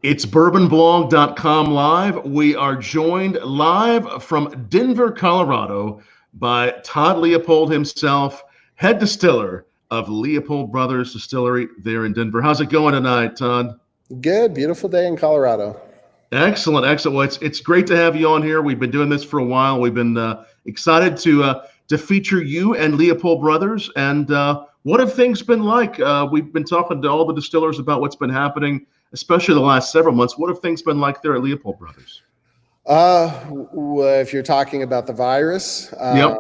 It's BourbonBlog.com live. We are joined live from Denver, Colorado by Todd Leopold himself, head distiller of Leopold Brothers Distillery there in Denver. How's it going tonight, Todd? Good. Beautiful day in Colorado. Excellent. Excellent. Well, it's great to have you on here. We've been doing this for a while. We've been excited to feature you and Leopold Brothers. And what have things been like? We've been talking to all the distillers about what's been happening, especially the last several months. What have things been like there at Leopold Brothers? If you're talking about the virus, Yep.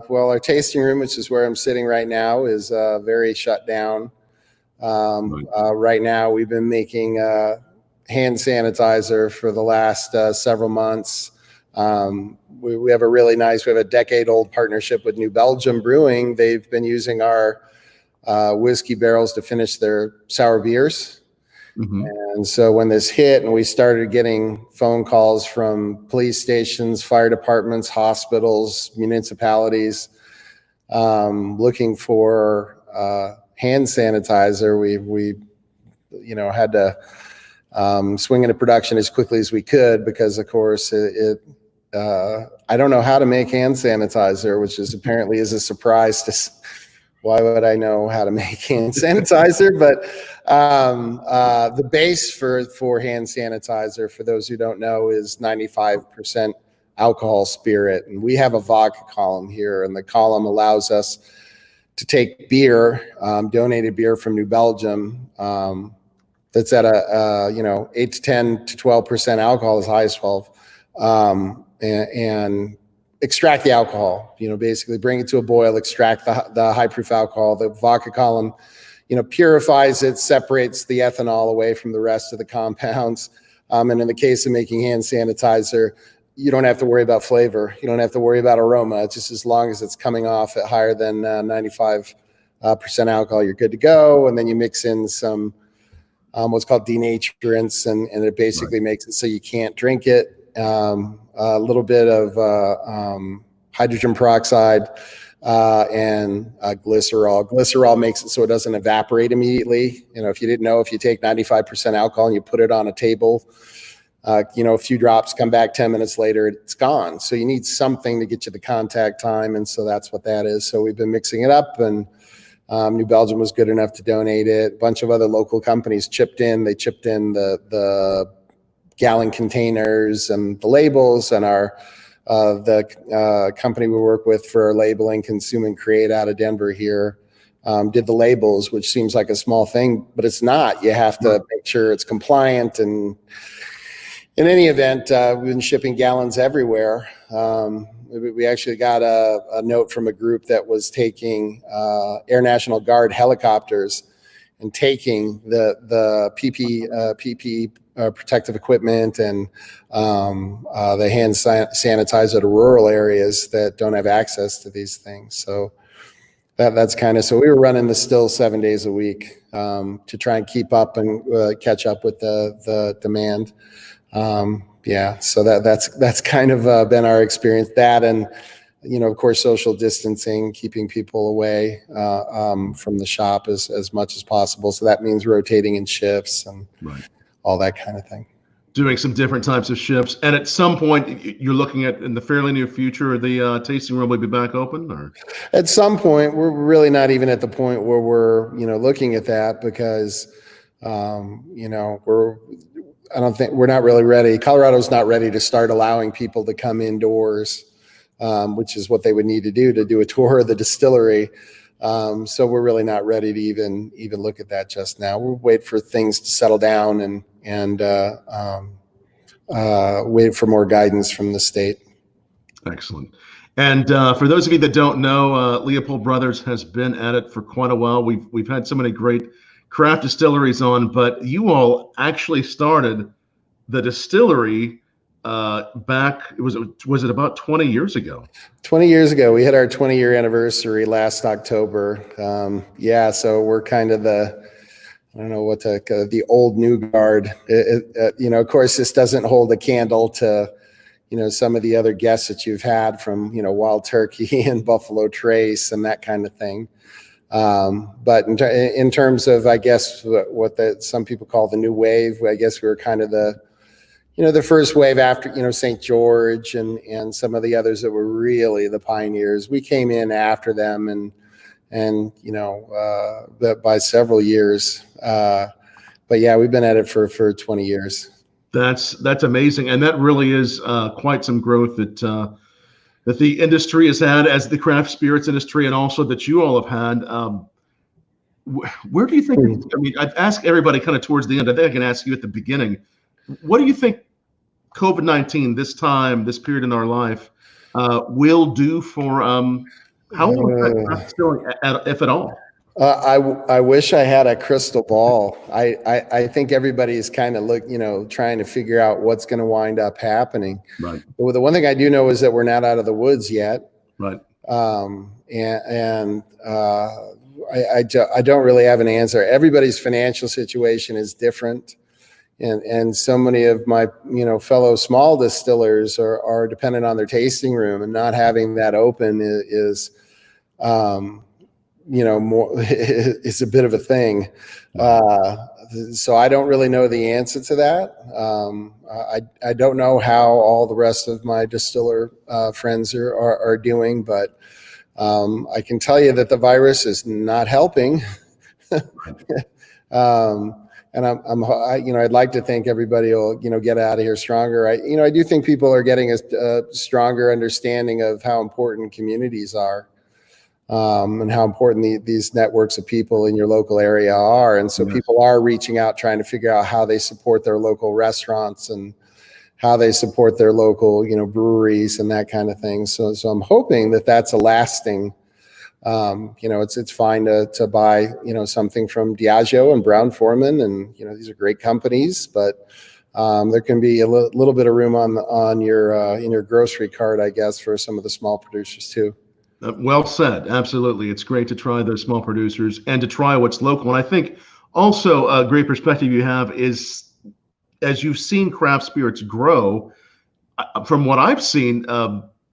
Well, our tasting room, which is where I'm sitting right now, is very shut down. Right now, we've been making hand sanitizer for the last several months. We have a decade-old partnership with New Belgium Brewing. They've been using our whiskey barrels to finish their sour beers. Mm-hmm. And so when this hit and we started getting phone calls from police stations, fire departments, hospitals, municipalities, looking for hand sanitizer, we had to swing into production as quickly as we could, because of course I don't know how to make hand sanitizer, which is apparently is a surprise to. Why would I know how to make hand sanitizer? But the base for hand sanitizer, for those who don't know, is 95% alcohol spirit. And we have a vodka column here, and the column allows us to take beer, donated beer from New Belgium, that's at 8 to 10 to 12% alcohol, as high as 12, and extract the alcohol, basically bring it to a boil, extract the high proof alcohol. The vodka column, purifies it, separates the ethanol away from the rest of the compounds. And in the case of making hand sanitizer, you don't have to worry about flavor. You don't have to worry about aroma. Just as long as it's coming off at higher than 95% alcohol, you're good to go. And then you mix in some what's called denaturants, and it basically makes it so you can't drink it. A little bit of hydrogen peroxide and glycerol. Glycerol makes it so it doesn't evaporate immediately. If you didn't know, if you take 95% alcohol and you put it on a table, a few drops come back 10 minutes later, it's gone. So you need something to get you the contact time, and so that's what that is. So we've been mixing it up, and New Belgium was good enough to donate it. A bunch of other local companies chipped in. They chipped in the gallon containers and the labels, and the company we work with for labeling, Consume and Create, out of Denver here, did the labels, which seems like a small thing, but it's not. You have to make sure it's compliant. And in any event, we've been shipping gallons everywhere. We actually got a note from a group that was taking Air National Guard helicopters and taking the PP protective equipment and the hand sanitizer to rural areas that don't have access to these things. So that's so we were running the still 7 days a week to try and keep up and catch up with the demand. So that's kind of been our experience. That, and of course, social distancing, keeping people away from the shop as much as possible. So that means rotating in shifts and all that kind of thing. Doing some different types of shifts. And at some point, you're looking at, in the fairly near future, the tasting room will be back open? Or at some point, we're really not even at the point where we're looking at that, because we're not really ready. Colorado's not ready to start allowing people to come indoors, which is what they would need to do a tour of the distillery. So we're really not ready to even look at that just now. We'll wait for things to settle down and wait for more guidance from the state. Excellent. And for those of you that don't know, Leopold Brothers has been at it for quite a while. We've had so many great craft distilleries on, but you all actually started the distillery back, was it about 20 years ago? 20 years ago. We had our 20-year anniversary last October. So we're kind of the old new guard. Of course, this doesn't hold a candle to, some of the other guests that you've had from, Wild Turkey and Buffalo Trace and that kind of thing. But in terms of, I guess, what some people call the new wave, I guess we were kind of the first wave after, St. George and some of the others that were really the pioneers. We came in after them and by several years. But yeah, we've been at it for 20 years. That's amazing. And that really is quite some growth that the industry has had, as the craft spirits industry, and also that you all have had. Where do you think, I mean, I've asked everybody kind of towards the end. I think I can ask you at the beginning. What do you think COVID-19, this period in our life, will do for how will it affect craft distilling, if at all? I wish I had a crystal ball. I think everybody's kind of trying to figure out what's going to wind up happening. Right. Well, the one thing I do know is that we're not out of the woods yet. Right. I don't really have an answer. Everybody's financial situation is different. And so many of my, fellow small distillers are dependent on their tasting room, and not having that open is more, it's a bit of a thing. So I don't really know the answer to that. I don't know how all the rest of my distiller friends are doing, but I can tell you that the virus is not helping. And I'd like to think everybody will, get out of here stronger. I do think people are getting a stronger understanding of how important communities are. And how important these networks of people in your local area are. And so people are reaching out, trying to figure out how they support their local restaurants and how they support their local, breweries and that kind of thing. So I'm hoping that that's a lasting, it's fine to buy, something from Diageo and Brown-Forman, and, these are great companies, but there can be a little bit of room on your, in your grocery cart, I guess, for some of the small producers too. Well said. Absolutely. It's great to try those small producers and to try what's local. And I think also a great perspective you have is, as you've seen craft spirits grow, from what I've seen,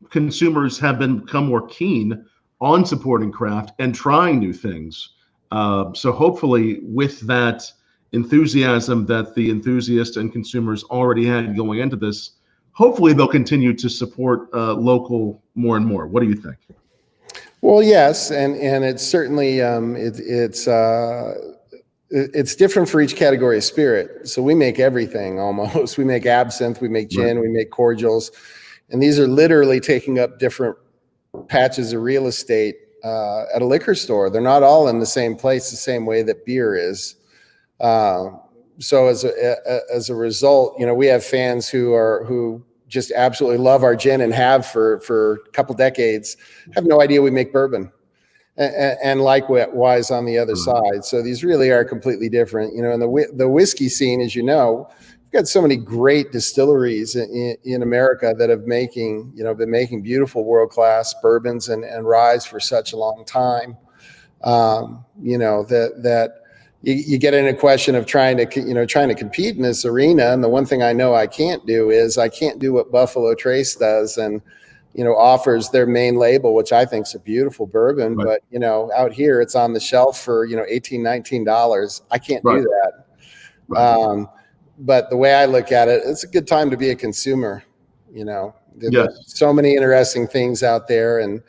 consumers have become more keen on supporting craft and trying new things. So hopefully with that enthusiasm that the enthusiasts and consumers already had going into this, hopefully they'll continue to support local more and more. What do you think? Well, yes, and it's certainly it's different for each category of spirit. So we make everything almost. We make absinthe, we make gin, we make cordials, and these are literally taking up different patches of real estate at a liquor store. They're not all in the same place the same way that beer is. So as a result, we have fans who just absolutely love our gin and have for a couple decades, have no idea we make bourbon, and likewise on the other side. So these really are completely different, and the whiskey scene, as you know, we've got so many great distilleries in America that have been making beautiful world-class bourbons and ryes for such a long time. That you get in a question of trying to compete in this arena. And the one thing I know I can't do is I can't do what Buffalo Trace does and, offers their main label, which I think is a beautiful bourbon. Right. But, out here it's on the shelf for, $18, $19. I can't do that. Right. But the way I look at it, it's a good time to be a consumer. There's so many interesting things out there. And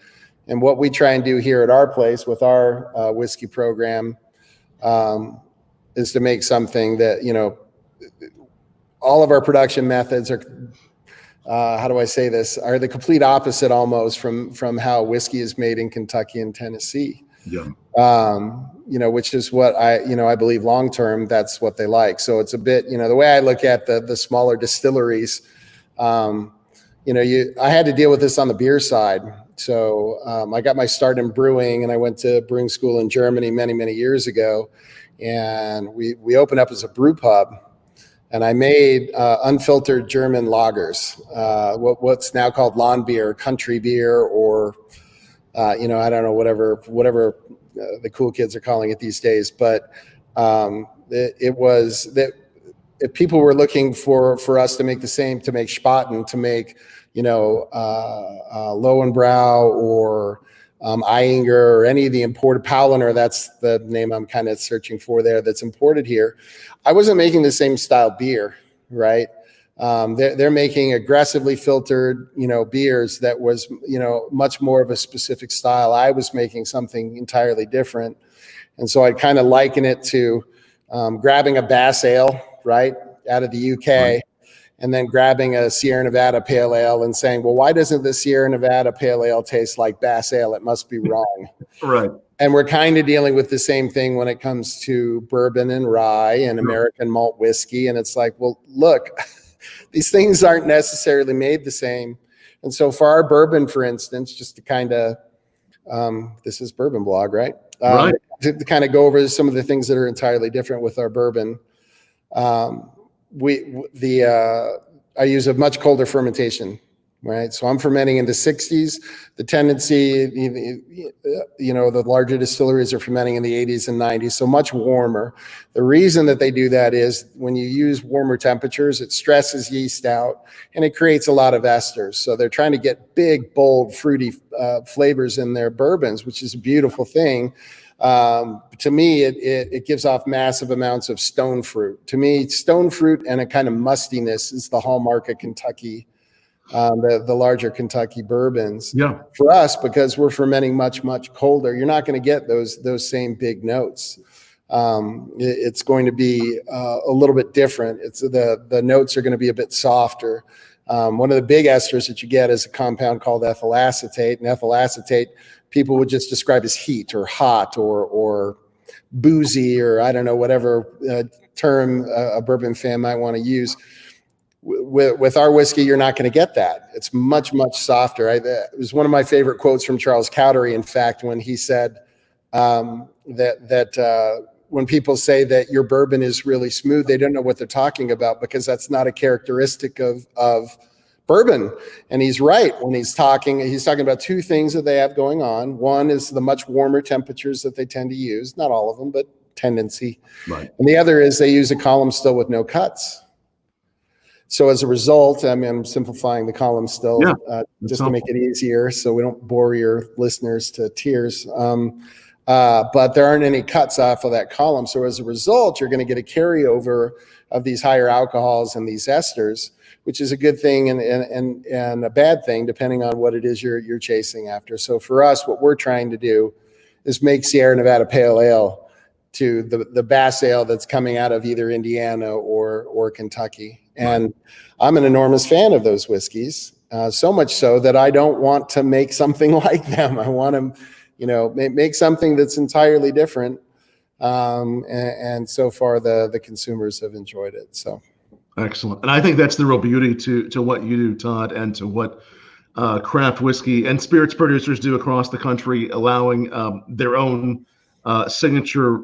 what we try and do here at our place with our whiskey program is to make something that, all of our production methods are, how do I say this, are the complete opposite almost from how whiskey is made in Kentucky and Tennessee. Yeah. Which is what I believe long-term, that's what they like. So it's a bit, the way I look at the smaller distilleries, I had to deal with this on the beer side. So I got my start in brewing, and I went to brewing school in Germany many, many years ago. And we opened up as a brew pub, and I made unfiltered German lagers, what's now called lawn beer, country beer, or I don't know, whatever the cool kids are calling it these days. But it was that if people were looking for us to make the same, to make Spaten, to make Lowenbrau Eyinger or any of the imported Paulaner, that's the name I'm kind of searching for there, that's imported here. I wasn't making the same style beer, right? They're making aggressively filtered, beers that was, much more of a specific style. I was making something entirely different. And so I kind of liken it to grabbing a Bass Ale, right, out of the UK, right, and then grabbing a Sierra Nevada Pale Ale and saying, well, why doesn't the Sierra Nevada Pale Ale taste like Bass Ale? It must be wrong. Right. And we're kind of dealing with the same thing when it comes to bourbon and rye and American malt whiskey. And it's like, well, look, these things aren't necessarily made the same. And so for our bourbon, for instance, just to kind of, this is BourbonBlog, right? Right. To kind of go over some of the things that are entirely different with our bourbon. I use a much colder fermentation, right? So I'm fermenting in the 60s. The tendency, the larger distilleries are fermenting in the 80s and 90s, so much warmer. The reason that they do that is when you use warmer temperatures, it stresses yeast out and it creates a lot of esters. So they're trying to get big, bold, fruity flavors in their bourbons, which is a beautiful thing. To me, it gives off massive amounts of stone fruit. To me, stone fruit and a kind of mustiness is the hallmark of Kentucky, the larger Kentucky bourbons. Yeah. For us, because we're fermenting much, much colder, you're not going to get those same big notes. It's going to be a little bit different. The notes are going to be a bit softer. One of the big esters that you get is a compound called ethyl acetate, and ethyl acetate people would just describe as heat or hot or boozy, or I don't know, whatever term a bourbon fan might want to use. With our whiskey, you're not going to get that. It's much, much softer. It was one of my favorite quotes from Charles Cowdery, in fact, when he said that when people say that your bourbon is really smooth, they don't know what they're talking about, because that's not a characteristic of bourbon. And he's right when he's talking about two things that they have going on. One is the much warmer temperatures that they tend to use, not all of them, but tendency. Right. And the other is they use a column still with no cuts. So as a result, I'm simplifying the column still, just to make it easier so we don't bore your listeners to tears. But there aren't any cuts off of that column. So as a result, you're going to get a carryover of these higher alcohols and these esters, which is a good thing and a bad thing, depending on what it is you're chasing after. So for us, what we're trying to do is make Sierra Nevada Pale Ale to the Bass Ale that's coming out of either Indiana or Kentucky. And I'm an enormous fan of those whiskeys, so much so that I don't want to make something like them. I want to, make something that's entirely different. And so far, the consumers have enjoyed it. So excellent. And I think that's the real beauty to what you do, Todd, and to what craft whiskey and spirits producers do across the country, allowing their own signature,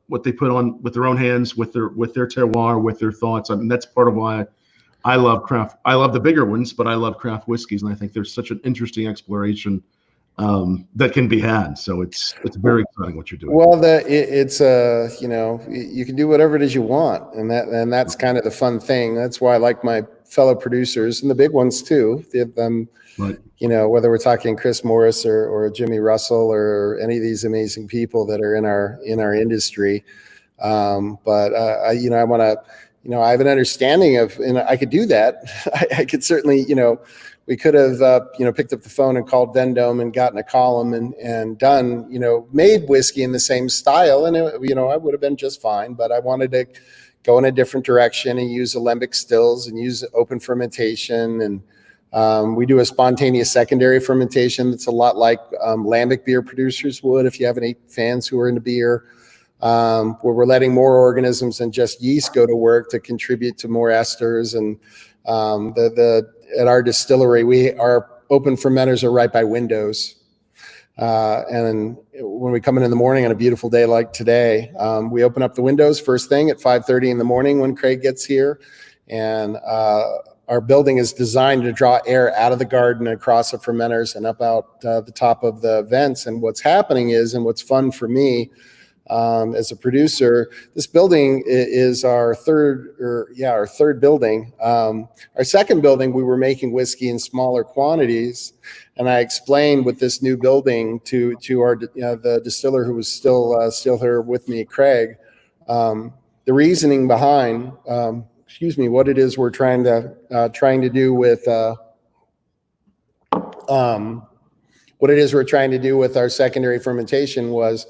what they put on with their own hands, with their terroir, with their thoughts. I mean, that's part of why I love craft. I love the bigger ones, but I love craft whiskeys, and I think there's such an interesting exploration that can be had. So it's very exciting what you're doing. Well, you can do whatever it is you want, and that's kind of the fun thing. That's why I like my fellow producers and the big ones too. Right. Whether we're talking Chris Morris or Jimmy Russell or any of these amazing people that are in our industry. I want to, I have an understanding of, and I could do that. I could certainly, we could have, picked up the phone and called Vendome and gotten a column and done, made whiskey in the same style. And, I would have been just fine, but I wanted to go in a different direction and use alembic stills and use open fermentation. And we do a spontaneous secondary fermentation that's a lot like lambic beer producers would, if you have any fans who are into beer, where we're letting more organisms than just yeast go to work to contribute to more esters. And at our distillery, our open fermenters are right by windows. And when we come in the morning on a beautiful day like today, we open up the windows first thing at 5:30 in the morning when Craig gets here. And our building is designed to draw air out of the garden across the fermenters and up out the top of the vents. And what's happening is, and what's fun for me, as a producer. This building is our third building. Our second building, we were making whiskey in smaller quantities, and I explained with this new building to our the distiller who was still here with me, Craig, the reasoning behind what it is we're trying to do with our secondary fermentation was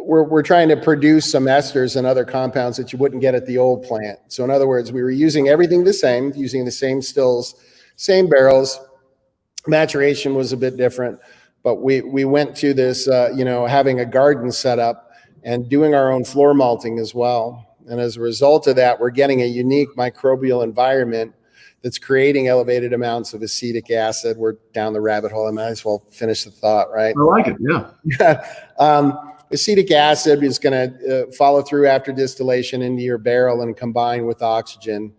we're trying to produce some esters and other compounds that you wouldn't get at the old plant. So in other words, we were using everything the same, using the same stills, same barrels. Maturation was a bit different, but we went to this, having a garden set up and doing our own floor malting as well. And as a result of that, we're getting a unique microbial environment that's creating elevated amounts of acetic acid. We're down the rabbit hole. I might as well finish the thought, right? I like it, yeah. Acetic acid is going to follow through after distillation into your barrel and combine with oxygen.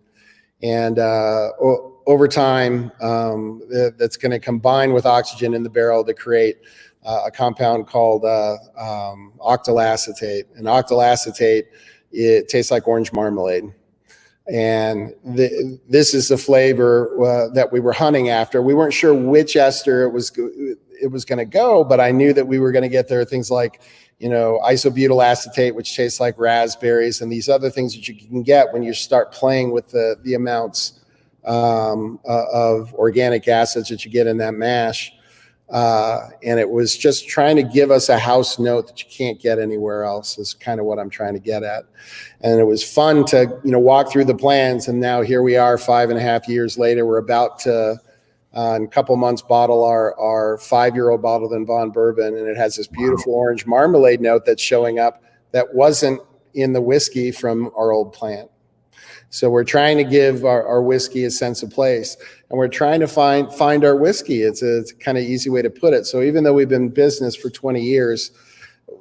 And over time, that's going to combine with oxygen in the barrel to create a compound called octal acetate. And octal acetate, it tastes like orange marmalade. And this is the flavor that we were hunting after. We weren't sure which ester it was going to go, but I knew that we were going to get there. Things like, isobutyl acetate, which tastes like raspberries, and these other things that you can get when you start playing with the amounts of organic acids that you get in that mash. And it was just trying to give us a house note that you can't get anywhere else is kind of what I'm trying to get at. And it was fun to, walk through the plans. And now here we are 5.5 years later. We're about to, in a couple months, bottle our 5-year-old bottled and bond bourbon. And it has this beautiful orange marmalade note that's showing up that wasn't in the whiskey from our old plant. So we're trying to give our whiskey a sense of place, and we're trying to find our whiskey. It's a kind of easy way to put it. So even though we've been in business for 20 years,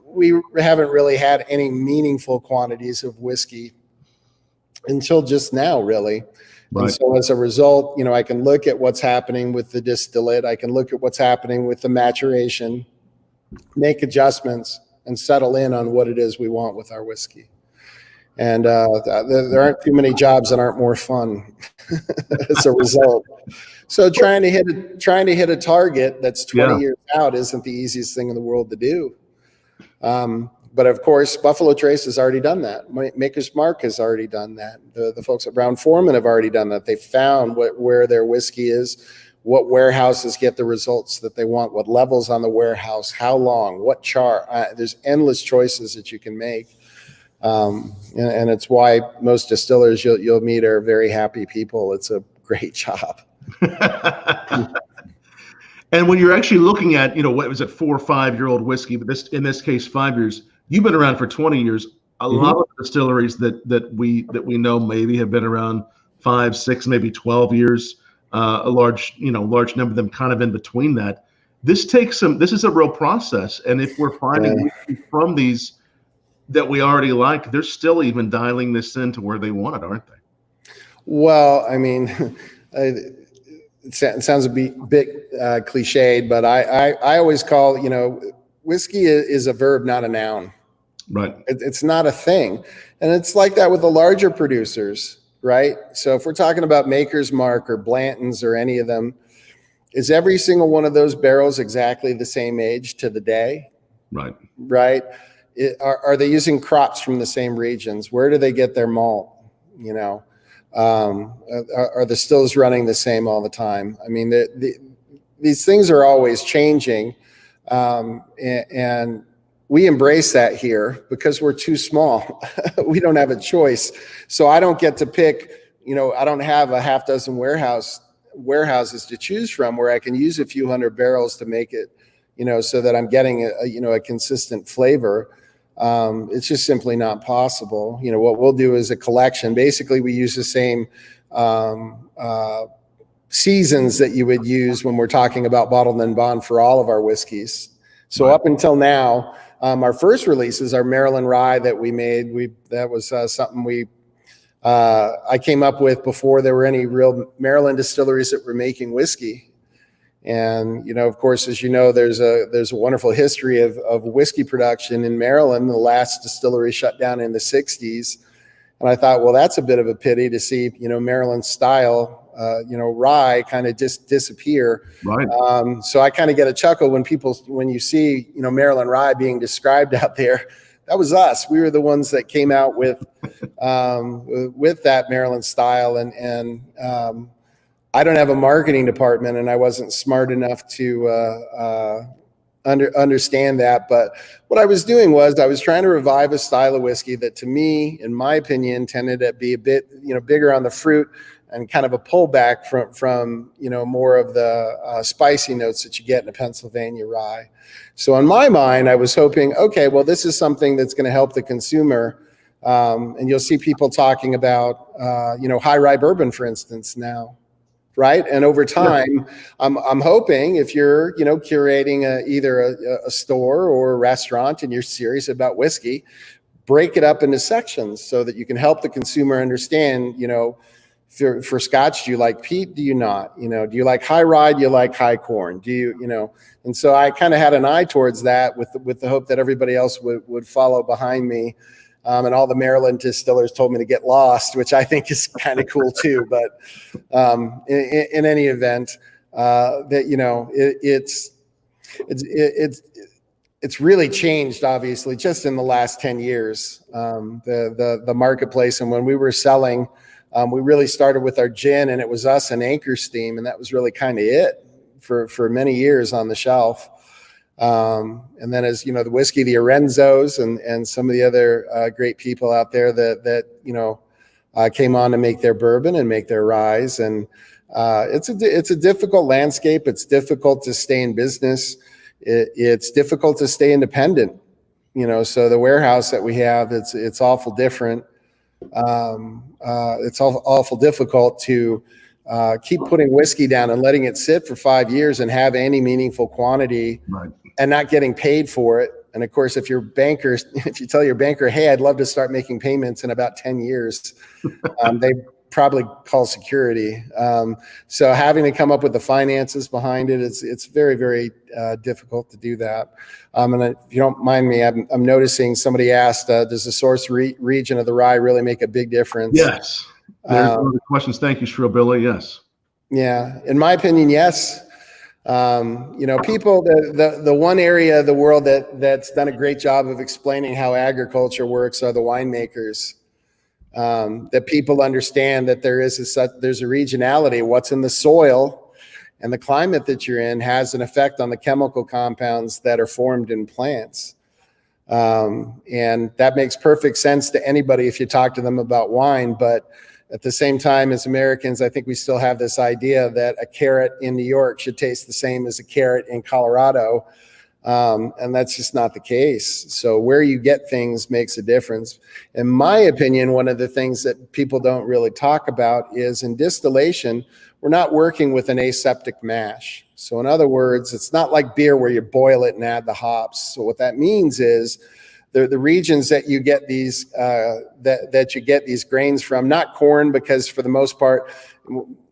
we haven't really had any meaningful quantities of whiskey until just now, really. Right. And so as a result, I can look at what's happening with the distillate. I can look at what's happening with the maturation, make adjustments, and settle in on what it is we want with our whiskey. And there aren't too many jobs that aren't more fun as a result. So trying to hit a target that's 20 years out isn't the easiest thing in the world to do. But of course, Buffalo Trace has already done that. Maker's Mark has already done that. The folks at Brown-Forman have already done that. They found where their whiskey is, what warehouses get the results that they want, what levels on the warehouse, how long, what char. There's endless choices that you can make. And it's why most distillers you'll meet are very happy people. It's a great job. And when you're actually looking at, what was it, 4 or 5-year-old whiskey, but in this case, 5 years, you've been around for 20 years. A lot of distilleries that we know maybe have been around 5, 6, maybe 12 years. A large number of them kind of in between that. This is a real process. And if we're finding whiskey from these that we already like, they're still even dialing this in to where they want it, aren't they? Well, I mean, it sounds a bit cliched, but I always call, whiskey is a verb, not a noun. Right. It's not a thing. And it's like that with the larger producers, right? So if we're talking about Maker's Mark or Blanton's or any of them, is every single one of those barrels exactly the same age to the day? Right. Right. Are they using crops from the same regions? Where do they get their malt? Are the stills running the same all the time? I mean, these things are always changing, and we embrace that here because we're too small. We don't have a choice. So I don't get to pick. I don't have a half dozen warehouses to choose from where I can use a few hundred barrels to make it, so that I'm getting a consistent flavor. It's just simply not possible. What we'll do is a collection. Basically, we use the same seasons that you would use when we're talking about bottled and bond for all of our whiskeys. So up until now, our first releases, our Maryland Rye that we made, that was something I came up with before there were any real Maryland distilleries that were making whiskey. And, of course, as you know, there's a wonderful history of whiskey production in Maryland. The last distillery shut down in the 60s. And I thought, well, that's a bit of a pity to see, Maryland style, rye kind of just disappear. Right. So I kind of get a chuckle when you see, Maryland rye being described out there. That was us. We were the ones that came out with that Maryland style. And I don't have a marketing department, and I wasn't smart enough to understand that. But what I was doing was I was trying to revive a style of whiskey that, to me, in my opinion, tended to be a bit, bigger on the fruit and kind of a pullback from more of the spicy notes that you get in a Pennsylvania rye. So in my mind, I was hoping, okay, well, this is something that's going to help the consumer. And you'll see people talking about, high rye bourbon, for instance, now. Right. And over time, I'm hoping if you're, curating either a store or a restaurant and you're serious about whiskey, break it up into sections so that you can help the consumer understand, for Scotch, do you like peat? Do you not? Do you like high rye? Do you like high corn? Do you, and so I kind of had an eye towards that with the hope that everybody else would follow behind me. And all the Maryland distillers told me to get lost, which I think is kind of cool too. But in any event, it's really changed, obviously, just in the last 10 years, the marketplace. And when we were selling, we really started with our gin, and it was us and Anchor Steam, and that was really kind of it for many years on the shelf. And then, as the whiskey, the Orenzos and some of the other great people out there that came on to make their bourbon and make their ryes. And it's a difficult landscape. It's difficult to stay in business. It's difficult to stay independent. So the warehouse that we have, it's awful different. It's awful difficult to keep putting whiskey down and letting it sit for 5 years and have any meaningful quantity. Right. And not getting paid for it. And of course, if you tell your banker, hey, I'd love to start making payments in about 10 years, they probably call security. So having to come up with the finances behind it, it's very, very difficult to do that. And if you don't mind me, I'm noticing somebody asked, does the source region of the rye really make a big difference? Yes. There's one of the questions. Thank you, Shrill Billy. Yes. Yeah. In my opinion, yes. People, the one area of the world that's done a great job of explaining how agriculture works are the winemakers. That people understand that there's a regionality. What's in the soil and the climate that you're in has an effect on the chemical compounds that are formed in plants. And that makes perfect sense to anybody if you talk to them about wine. But at the same time, as Americans, I think we still have this idea that a carrot in New York should taste the same as a carrot in Colorado. And that's just not the case. So where you get things makes a difference. In my opinion, one of the things that people don't really talk about is in distillation, we're not working with an aseptic mash. So in other words, it's not like beer where you boil it and add the hops. So what that means is the regions that you get these that you get these grains from, not corn, because for the most part,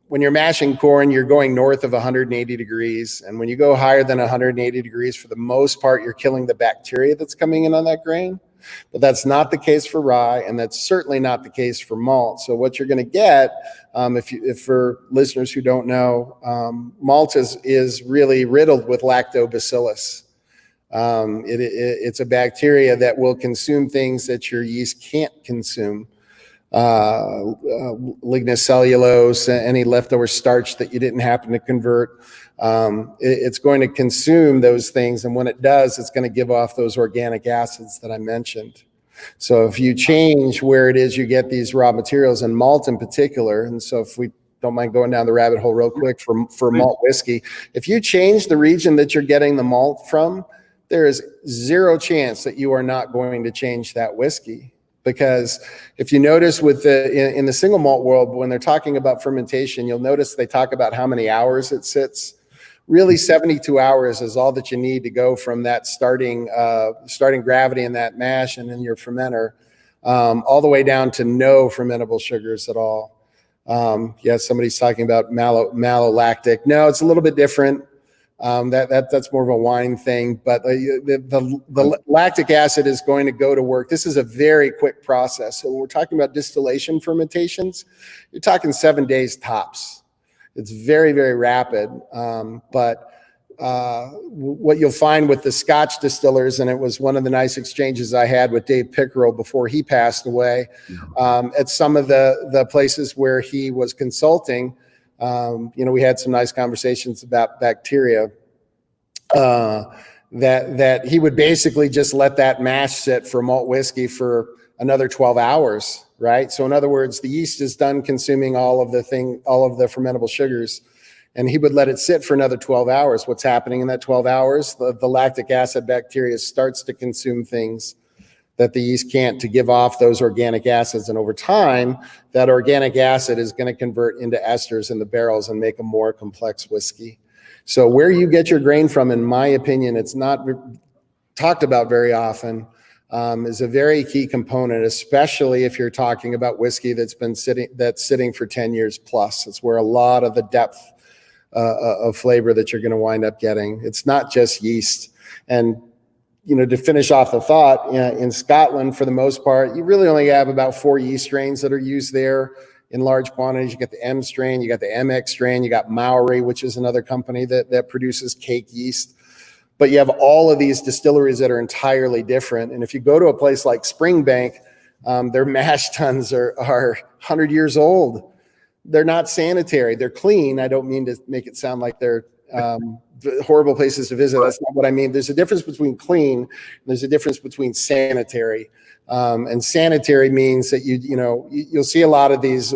when you're mashing corn, you're going north of 180 degrees. And when you go higher than 180 degrees, for the most part, you're killing the bacteria that's coming in on that grain. But that's not the case for rye, and that's certainly not the case for malt. So what you're going to get, if for listeners who don't know, malt is really riddled with lactobacillus. It's a bacteria that will consume things that your yeast can't consume. Lignocellulose, any leftover starch that you didn't happen to convert. It's going to consume those things. And when it does, it's going to give off those organic acids that I mentioned. So if you change where it is you get these raw materials, and malt in particular, and so if we don't mind going down the rabbit hole real quick for malt whiskey, if you change the region that you're getting the malt from, there is zero chance that you are not going to change that whiskey. Because if you notice in the single malt world, when they're talking about fermentation, you'll notice they talk about how many hours it sits. Really, 72 hours is all that you need to go from that starting gravity in that mash and in your fermenter, all the way down to no fermentable sugars at all. Somebody's talking about malolactic. No, it's a little bit different. That's more of a wine thing, but the lactic acid is going to go to work. This is a very quick process. So when we're talking about distillation fermentations, you're talking 7 days tops. It's very, very rapid. What you'll find with the Scotch distillers, and it was one of the nice exchanges I had with Dave Pickerel before he passed away, at some of the places where he was consulting, we had some nice conversations about bacteria, that he would basically just let that mash sit for malt whiskey for another 12 hours, right? So in other words, the yeast is done consuming all of the fermentable sugars, and he would let it sit for another 12 hours. What's happening in that 12 hours? The lactic acid bacteria starts to consume things that the yeast can't, to give off those organic acids. And over time, that organic acid is going to convert into esters in the barrels and make a more complex whiskey. So where you get your grain from, in my opinion, it's not talked about very often, is a very key component, especially if you're talking about whiskey that's sitting for 10 years plus. It's where a lot of the depth of flavor that you're going to wind up getting. It's not just yeast. And to finish off the thought, in Scotland, for the most part, you really only have about 4 yeast strains that are used there in large quantities. You got the M strain, you got the MX strain, you got Maori, which is another company that produces cake yeast. But you have all of these distilleries that are entirely different. And if you go to a place like Springbank, their mash tuns are 100 years old. They're not sanitary. They're clean. I don't mean to make it sound like they're horrible places to visit. That's not what I mean. There's a difference between clean, and there's a difference between sanitary. And sanitary means that you'll see a lot of these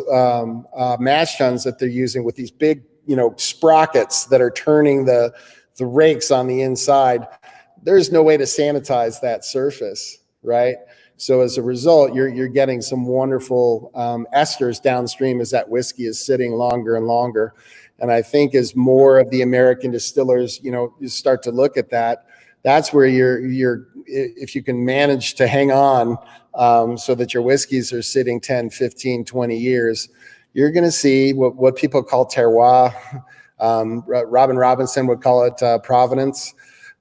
mash tuns that they're using with these big sprockets that are turning the rakes on the inside. There's no way to sanitize that surface, right? So as a result, you're getting some wonderful esters downstream as that whiskey is sitting longer and longer. And I think as more of the American distillers, you start to look at that, that's where if you can manage to hang on so that your whiskeys are sitting 10, 15, 20 years, you're going to see what people call terroir. Robin Robinson would call it provenance.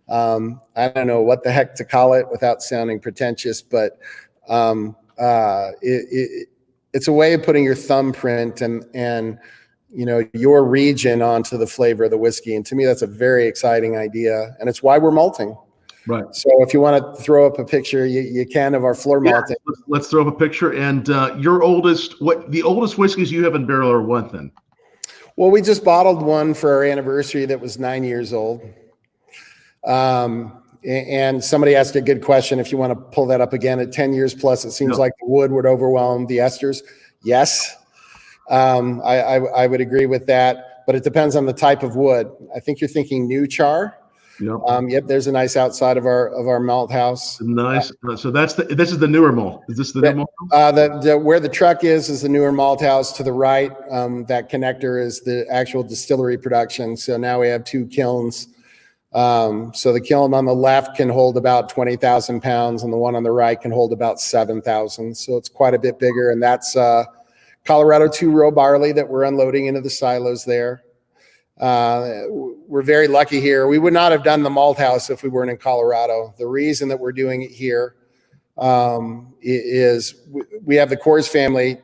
I don't know what the heck to call it without sounding pretentious, but it's a way of putting your thumbprint and your region onto the flavor of the whiskey. And to me, that's a very exciting idea, and it's why we're malting. Right. So if you want to throw up a picture, you can, of our floor malting. Let's throw up a picture. And the oldest whiskeys you have in barrel are what then? Well, we just bottled one for our anniversary that was 9 years old. And somebody asked a good question. If you want to pull that up again, at 10 years plus, it seems like the wood would overwhelm the esters. Yes, I would agree with that, but it depends on the type of wood. I think you're thinking new char. Yep. There's a nice outside of our malt house. Nice. So this is the newer malt. Is this the new malt? Where the truck is the newer malt house. To the right, that connector is the actual distillery production. So now we have 2 kilns. So the kiln on the left can hold about 20,000 pounds, and the one on the right can hold about 7,000. So it's quite a bit bigger, and that's Colorado 2-row barley that we're unloading into the silos there. We're very lucky here. We would not have done the malt house if we weren't in Colorado. The reason that we're doing it here is we have the Coors family.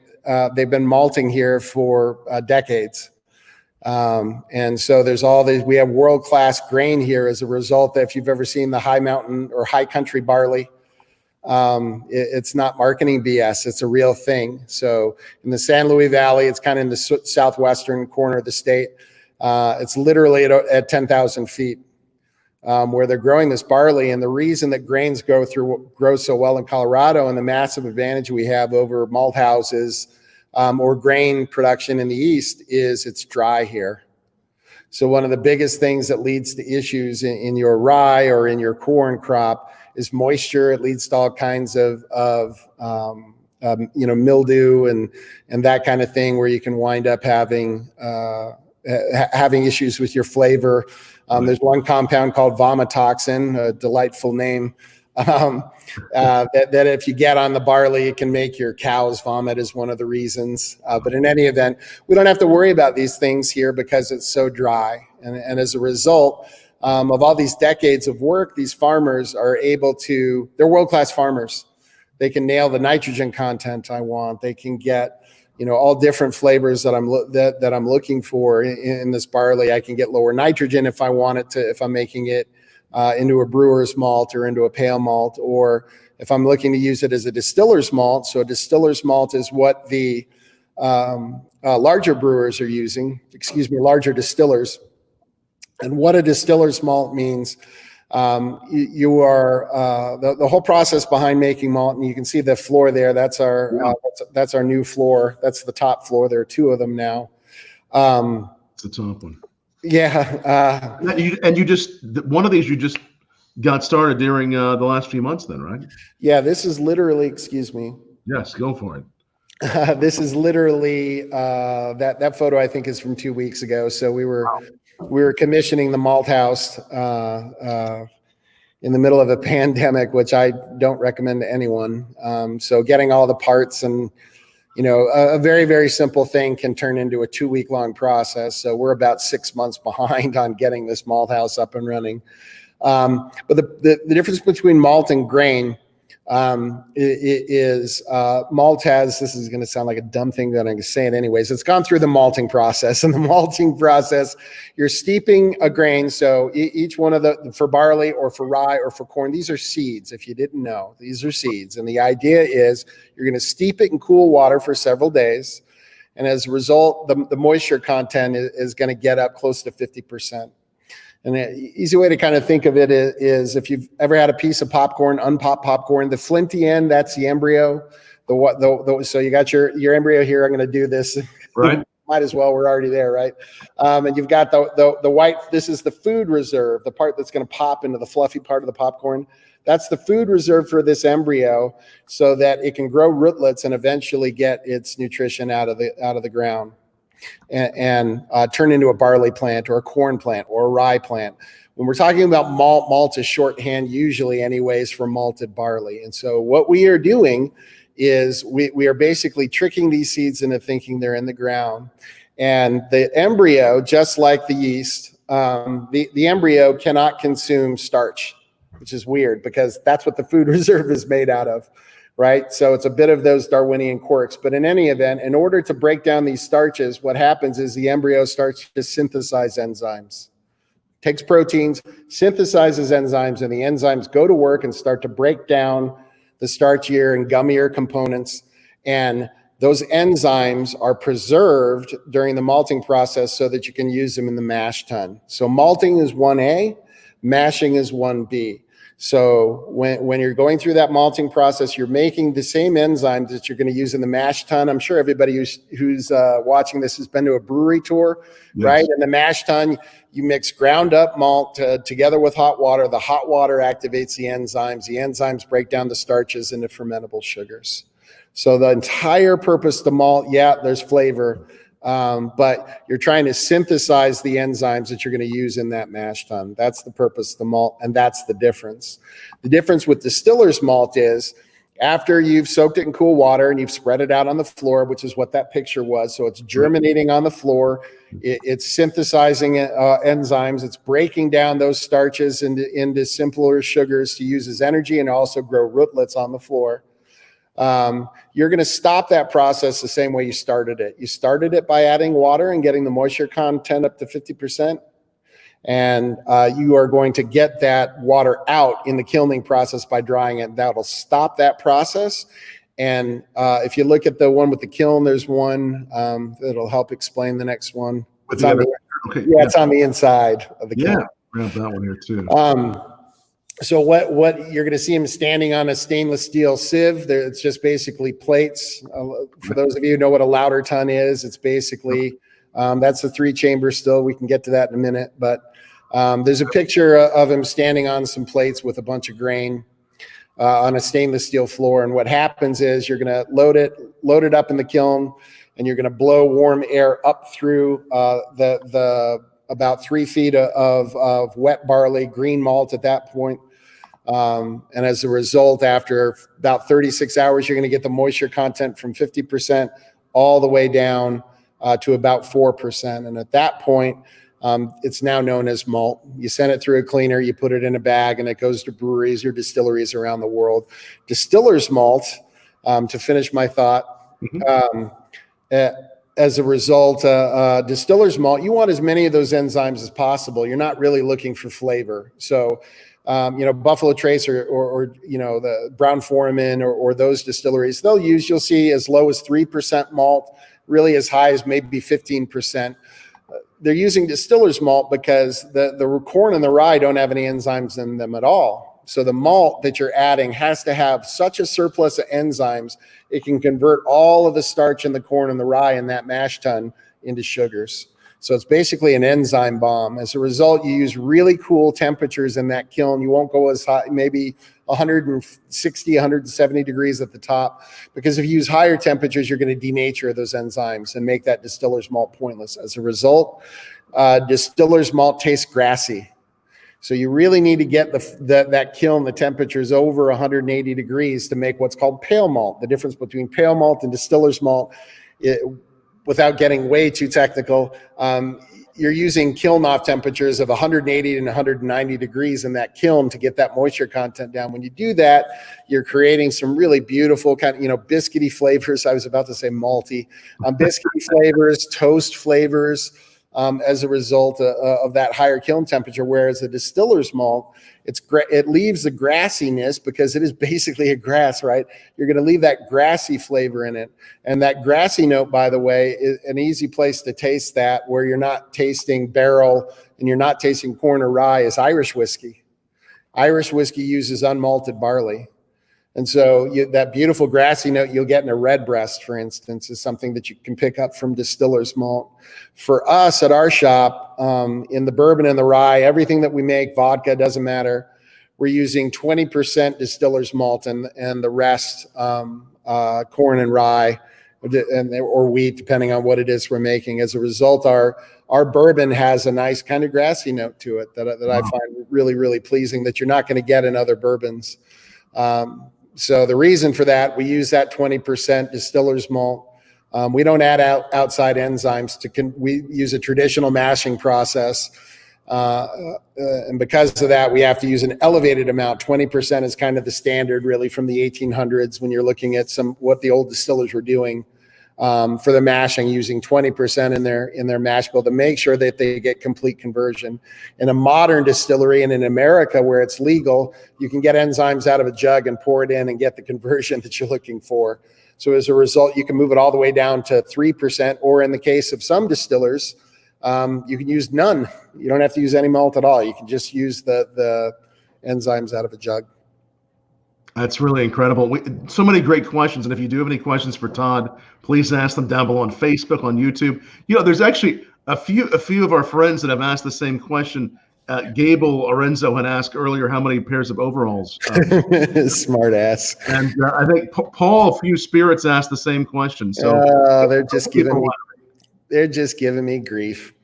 They've been malting here for decades. And so there's we have world-class grain here as a result. That if you've ever seen the high mountain or high country barley, it's not marketing BS. It's a real thing. So in the San Luis Valley, it's kind of in the southwestern corner of the state. It's literally at 10,000 feet where they're growing this barley. And the reason that grains grow so well in Colorado, and the massive advantage we have over malt houses or grain production in the East, is it's dry here. So one of the biggest things that leads to issues in your rye or in your corn crop is moisture. It leads to all kinds of mildew and that kind of thing, where you can wind up having issues with your flavor. There's one compound called vomitoxin, a delightful name, that if you get on the barley, it can make your cows vomit, is one of the reasons. But in any event, we don't have to worry about these things here because it's so dry. And as a result, of all these decades of work, these farmers are able to, they're world-class farmers. They can nail the nitrogen content I want. They can get, all different flavors that I'm looking for in this barley. I can get lower nitrogen if I want it to, if I'm making it into a brewer's malt or into a pale malt, or if I'm looking to use it as a distiller's malt. So a distiller's malt is what the larger brewers are using, larger distillers. And what a distiller's malt means, you are the whole process behind making malt, and you can see the floor there. That's our new floor. That's the top floor. There are two of them now. It's the top one. Yeah. And you just, one of these you just got started during the last few months, then, right? Yeah. This is literally. Excuse me. Yes, go for it. This is literally that photo. I think is from 2 weeks ago. So we were commissioning the malt house in the middle of a pandemic, which I don't recommend to anyone. So getting all the parts and, a very, very simple thing can turn into a 2-week long process. So we're about 6 months behind on getting this malt house up and running. But the difference between malt and grain is malt has, this is going to sound like a dumb thing, but I'm going to say it anyways. It's gone through the malting process. And the malting process, you're steeping a grain. So each one of for barley or for rye or for corn, these are seeds. If you didn't know, these are seeds. And the idea is you're going to steep it in cool water for several days. And as a result, the moisture content is going to get up close to 50%. And the easy way to kind of think of it is if you've ever had a piece of popcorn, unpopped popcorn, the flinty end, that's the embryo. So you got your embryo here. I'm going to do this. Right. Might as well. We're already there, right? And you've got the white. This is the food reserve, the part that's going to pop into the fluffy part of the popcorn. That's the food reserve for this embryo, so that it can grow rootlets and eventually get its nutrition out of the ground. And turn into a barley plant or a corn plant or a rye plant. When we're talking about malt is shorthand usually anyways for malted barley. And so what we are doing is we are basically tricking these seeds into thinking they're in the ground. And the embryo, just like the yeast, the embryo cannot consume starch, which is weird because that's what the food reserve is made out of. Right? So it's a bit of those Darwinian quirks. But in any event, in order to break down these starches, what happens is the embryo starts to synthesize enzymes. Takes proteins, synthesizes enzymes, and the enzymes go to work and start to break down the starchier and gummier components. And those enzymes are preserved during the malting process so that you can use them in the mash tun. So malting is 1A, mashing is 1B. So when you're going through that malting process, you're making the same enzymes that you're going to use in the mash tun. I'm sure everybody who's watching this has been to a brewery tour, yes. Right? In the mash tun, you mix ground up malt together with hot water. The hot water activates the enzymes. The enzymes break down the starches into fermentable sugars. So the entire purpose of the malt, yeah, there's flavor. But you're trying to synthesize the enzymes that you're going to use in that mash tun. That's the purpose of the malt, and that's the difference. The difference with distiller's malt is after you've soaked it in cool water and you've spread it out on the floor, which is what that picture was. So it's germinating on the floor. It's synthesizing enzymes. It's breaking down those starches into simpler sugars to use as energy and also grow rootlets on the floor. You're going to stop that process the same way you started it. You started it by adding water and getting the moisture content up to 50%. And you are going to get that water out in the kilning process by drying it. That'll stop that process. And if you look at the one with the kiln, there's one that'll help explain the next one. It's on it's on the inside of the kiln. Yeah, we have that one here too. So what you're going to see him standing on a stainless steel sieve. It's just basically plates. For those of you who know what a lauter tun is, it's basically that's the 3-chamber still. We can get to that in a minute, but there's a picture of him standing on some plates with a bunch of grain on a stainless steel floor. And what happens is you're going to load it up in the kiln, and you're going to blow warm air up through the about 3 feet of wet barley, green malt at that point. And as a result, after about 36 hours, you're going to get the moisture content from 50% all the way down to about 4%. And at that point, It's now known as malt. You send it through a cleaner, you put it in a bag, and it goes to breweries or distilleries around the world. Distillers Malt, to finish my thought, as a result, Distillers Malt, you want as many of those enzymes as possible. You're not really looking for flavor. So, Buffalo Trace or the Brown-Forman or those distilleries, you'll see as low as 3% malt, really as high as maybe 15%. They're using Distillers Malt because the corn and the rye don't have any enzymes in them at all. So the malt that you're adding has to have such a surplus of enzymes, it can convert all of the starch in the corn and the rye in that mash tun into sugars. So it's basically an enzyme bomb. As a result, you use really cool temperatures in that kiln. You won't go as high, maybe 160, 170 degrees at the top, because if you use higher temperatures, you're going to denature those enzymes and make that Distiller's Malt pointless. As a result, Distiller's Malt tastes grassy. So you really need to get that kiln, the temperatures over 180 degrees to make what's called pale malt. The difference between pale malt and Distiller's Malt, without getting way too technical, you're using kiln off temperatures of 180 and 190 degrees in that kiln to get that moisture content down. When you do that, you're creating some really beautiful kind of, biscuity flavors. I was about to say malty, biscuity flavors, toast flavors, as a result of that higher kiln temperature. Whereas a Distiller's Malt, it leaves the grassiness because it is basically a grass, right? You're going to leave that grassy flavor in it. And that grassy note, by the way, is an easy place to taste that, where you're not tasting barrel and you're not tasting corn or rye, is Irish whiskey. Irish whiskey uses unmalted barley. And so that beautiful grassy note you'll get in a redbreast, for instance, is something that you can pick up from Distiller's Malt. For us at our shop, in the bourbon and the rye, everything that we make, vodka, doesn't matter, we're using 20% Distiller's Malt and the rest corn and rye or wheat, depending on what it is we're making. As a result, our bourbon has a nice kind of grassy note to it that I find really, really pleasing, that you're not going to get in other bourbons. So the reason for that, we use that 20% Distiller's Malt. We don't add outside enzymes. We use a traditional mashing process. And because of that, we have to use an elevated amount. 20% is kind of the standard, really, from the 1800s, when you're looking at what the old distillers were doing for the mashing, using 20% in their mash bill to make sure that they get complete conversion. In a modern distillery and in America, where it's legal, you can get enzymes out of a jug and pour it in and get the conversion that you're looking for. So as a result, you can move it all the way down to 3%, or in the case of some distillers, you can use none. You don't have to use any malt at all. You can just use the enzymes out of a jug. That's really incredible. So many great questions. And if you do have any questions for Todd, please ask them down below on Facebook, on YouTube. There's actually a few of our friends that have asked the same question. Gable Lorenzo had asked earlier how many pairs of overalls. Smart ass. And I think Paul, Few Spirits, asked the same question. So they're just giving me grief.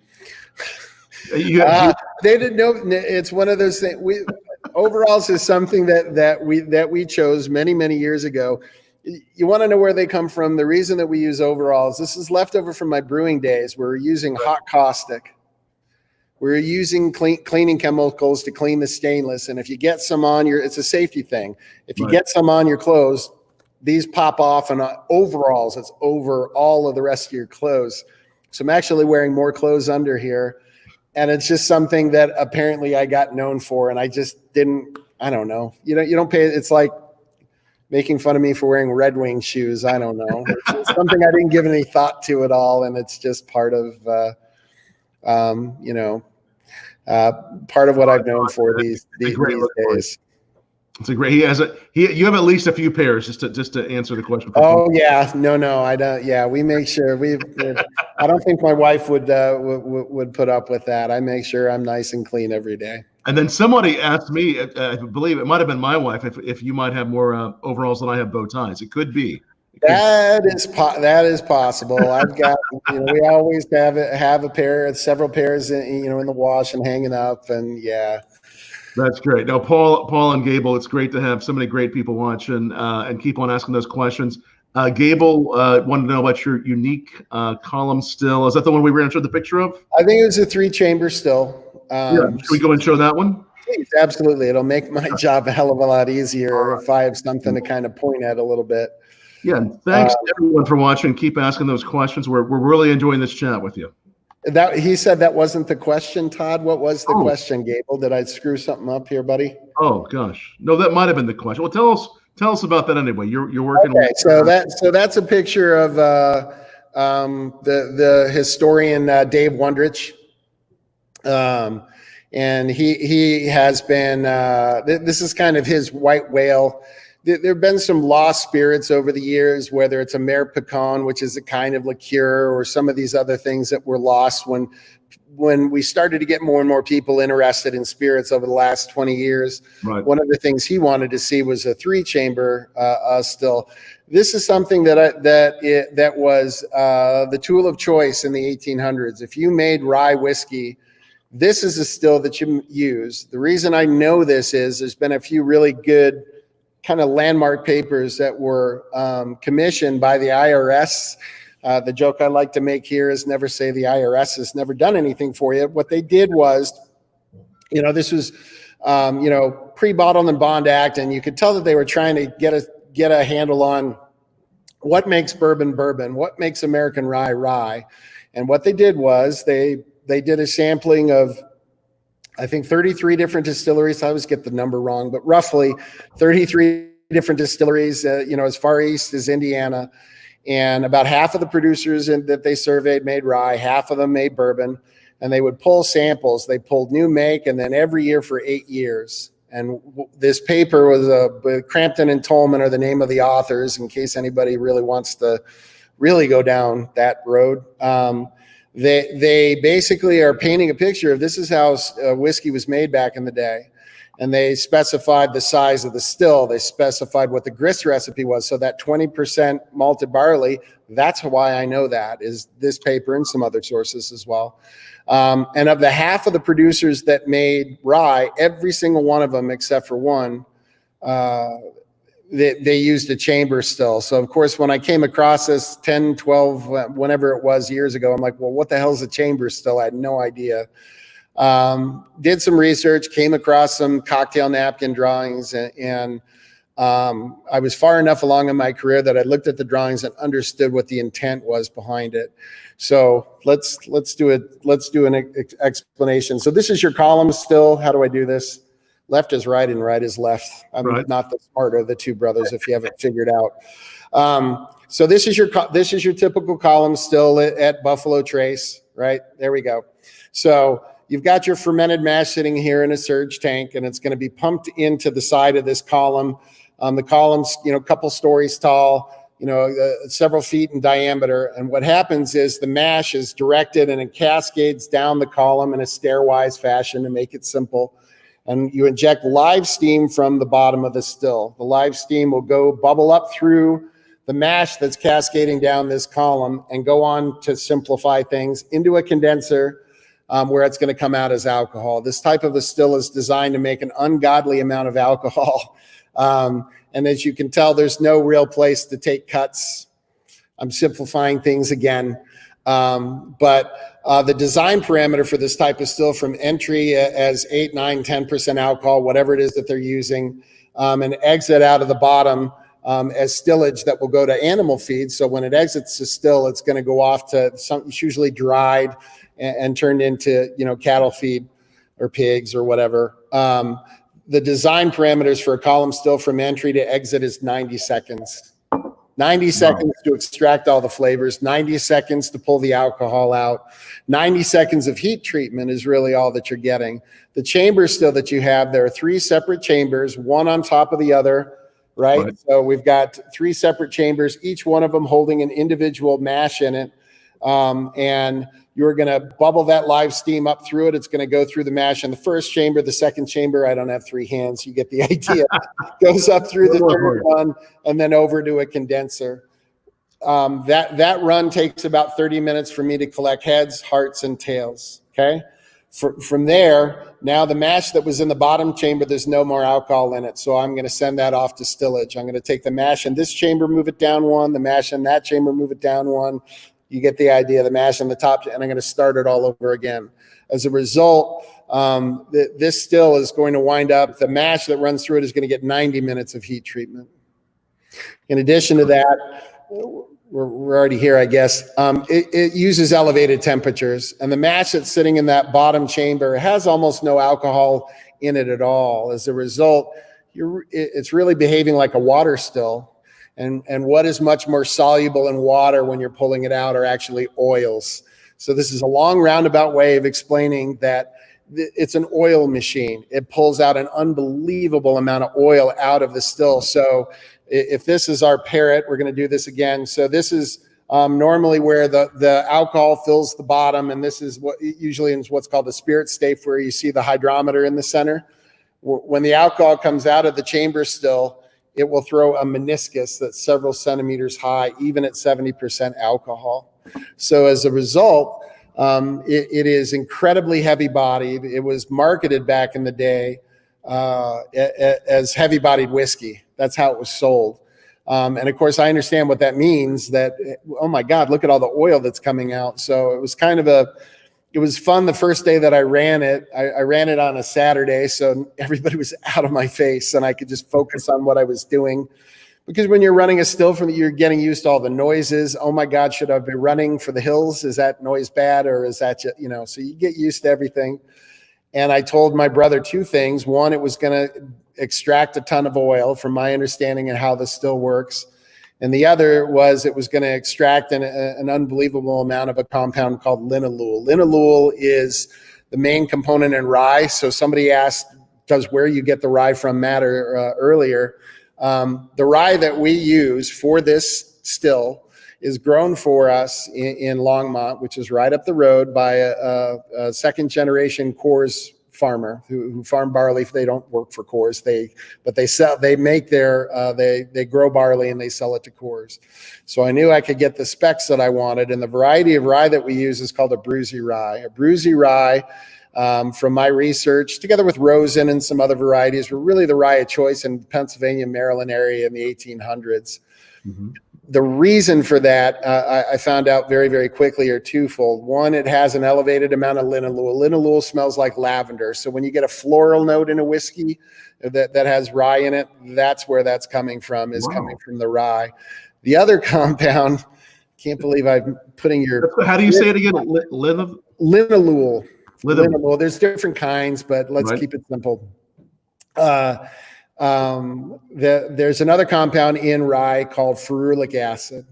They didn't know. It's one of those things. Overalls is something that we chose many years ago. You want to know where they come from? The reason that we use overalls, this is leftover from my brewing days. We're using hot caustic. We're using cleaning chemicals to clean the stainless. And if you get some on it's a safety thing. If you get some on your clothes, these pop off, and overalls, it's over all of the rest of your clothes. So I'm actually wearing more clothes under here. And it's just something that apparently I got known for, and I just didn't, I don't know. You don't pay, it's like making fun of me for wearing Red Wing shoes. I don't know. It's something I didn't give any thought to at all, and it's just part of, part of what I've known for these days. It's a great. You have at least a few pairs, just to answer the question. Oh yeah, no, I don't. Yeah, we make sure I don't think my wife would put up with that. I make sure I'm nice and clean every day. And then somebody asked me, I believe it might have been my wife, if you might have more overalls than I have bow ties. It could be. That is possible. I've got, we always have a pair, several pairs, in the wash and hanging up, and yeah. That's great. Now, Paul and Gable, it's great to have so many great people watching and keep on asking those questions. Gable wanted to know about your unique column still. Is that the one we were going to show the picture of? I think it was a 3-chamber still. Yeah. Should we go and show that one? Please, absolutely. It'll make my job a hell of a lot easier if I have something to kind of point at a little bit. Yeah, and thanks to everyone for watching. Keep asking those questions. We're really enjoying this chat with you. That he said that wasn't the question, Todd. What was the question, Gable? Did I screw something up here, buddy? Oh gosh, no, that might have been the question. Well, tell us about that anyway. You're working. Okay, so that's a picture of the historian Dave Wondrich, and he has been. This is kind of his white whale. There have been some lost spirits over the years, whether it's a Mare Picon, which is a kind of liqueur, or some of these other things that were lost when we started to get more and more people interested in spirits over the last 20 years. Right. One of the things he wanted to see was a 3-chamber still. This is something that was the tool of choice in the 1800s. If you made rye whiskey, this is a still that you use. The reason I know this is there's been a few really good kind of landmark papers that were commissioned by the IRS. The joke I like to make here is never say the IRS has never done anything for you. What they did was, this was, pre-Bottled and Bond Act, and you could tell that they were trying to get a handle on what makes bourbon bourbon, what makes American rye rye. And what they did was they did a sampling of, I think, 33 different distilleries. I always get the number wrong, but roughly 33 different distilleries, as far east as Indiana. And about half of the producers that they surveyed made rye, half of them made bourbon, and they would pull samples. They pulled new make, and then every year for 8 years. And this paper was Crampton and Tolman are the name of the authors, in case anybody really wants to really go down that road. They basically are painting a picture of this is how whiskey was made back in the day. And they specified the size of the still. They specified what the grist recipe was. So that 20% malted barley, that's why I know that, is this paper and some other sources as well. And of the half of the producers that made rye, every single one of them except for one, they used a chamber still. So of course, when I came across this 10, 12, whenever it was years ago, I'm like, well, what the hell is a chamber still? I had no idea. Did some research, came across some cocktail napkin drawings, and I was far enough along in my career that I looked at the drawings and understood what the intent was behind it. So let's do an explanation. So this is your column still. How do I do this? Left is right and right is left. I'm not the smarter of the two brothers, if you haven't figured out. So this is your typical column still at Buffalo Trace, right? There we go. So you've got your fermented mash sitting here in a surge tank, and it's going to be pumped into the side of this column. The column's, a couple stories tall, several feet in diameter. And what happens is the mash is directed and it cascades down the column in a stairwise fashion to make it simple. And you inject live steam from the bottom of the still. The live steam will go bubble up through the mash that's cascading down this column and go on to simplify things into a condenser where it's going to come out as alcohol. This type of a still is designed to make an ungodly amount of alcohol. And as you can tell, there's no real place to take cuts. I'm simplifying things again. But the design parameter for this type of still from entry as 8, 9, 10% alcohol, whatever it is that they're using, and exit out of the bottom as stillage that will go to animal feed. So when it exits the still, it's going to go off to something usually dried and turned into, cattle feed or pigs or whatever. The design parameters for a column still from entry to exit is 90 seconds. 90 seconds to extract all the flavors, 90 seconds to pull the alcohol out, 90 seconds of heat treatment is really all that you're getting. The chamber still that you have, there are 3 separate chambers, one on top of the other, right? So we've got 3 separate chambers, each one of them holding an individual mash in it. And you're going to bubble that live steam up through it. It's going to go through the mash in the first chamber, the second chamber. I don't have 3 hands. You get the idea. Goes up through the third one and then over to a condenser. That run takes about 30 minutes for me to collect heads, hearts, and tails. Okay. From there, now the mash that was in the bottom chamber, there's no more alcohol in it. So I'm going to send that off to stillage. I'm going to take the mash in this chamber, move it down one, the mash in that chamber, move it down one. You get the idea, the mash in the top, and I'm going to start it all over again. As a result, this still is going to wind up, the mash that runs through it is going to get 90 minutes of heat treatment. In addition to that, we're already here, I guess. It uses elevated temperatures, and the mash that's sitting in that bottom chamber has almost no alcohol in it at all. As a result, it's really behaving like a water still. And what is much more soluble in water when you're pulling it out are actually oils. So this is a long roundabout way of explaining that it's an oil machine. It pulls out an unbelievable amount of oil out of the still. So if this is our parrot, we're going to do this again. So this is normally where the alcohol fills the bottom, and this is what usually is what's called the spirit state, where you see the hydrometer in the center. When the alcohol comes out of the chamber still, it will throw a meniscus that's several centimeters high, even at 70% alcohol. So as a result, it is incredibly heavy-bodied. It was marketed back in the day as heavy-bodied whiskey. That's how it was sold. And of course, I understand what that means, that, oh my God, look at all the oil that's coming out. So it was kind of it was fun the first day that I ran it. I ran it on a Saturday, so everybody was out of my face and I could just focus on what I was doing. Because when you're running a still, you're getting used to all the noises. Oh my God, should I be running for the hills? Is that noise bad, or is that, so you get used to everything. And I told my brother two things. One, it was going to extract a ton of oil, from my understanding and how this still works. And the other was it was going to extract an unbelievable amount of a compound called linalool. Linalool is the main component in rye. So somebody asked, does where you get the rye from matter earlier? The rye that we use for this still is grown for us in Longmont, which is right up the road, by a second generation Coors farmer who farm barley. They don't work for Coors, but they grow barley and they sell it to Coors. So I knew I could get the specs that I wanted, and the variety of rye that we use is called a Bruisey rye. A Bruisey rye, from my research, together with Rosen and some other varieties, were really the rye of choice in Pennsylvania, Maryland area in the 1800s. Mm-hmm. The reason for that, I found out very, very quickly, are twofold. One, it has an elevated amount of linalool. Linalool smells like lavender. So when you get a floral note in a whiskey that has rye in it, that's where that's coming from, coming from the rye. The other compound, can't believe I'm putting your... How do you say it again? Linalool. Linalool. There's different kinds, but let's keep it simple. There's another compound in rye called ferulic acid.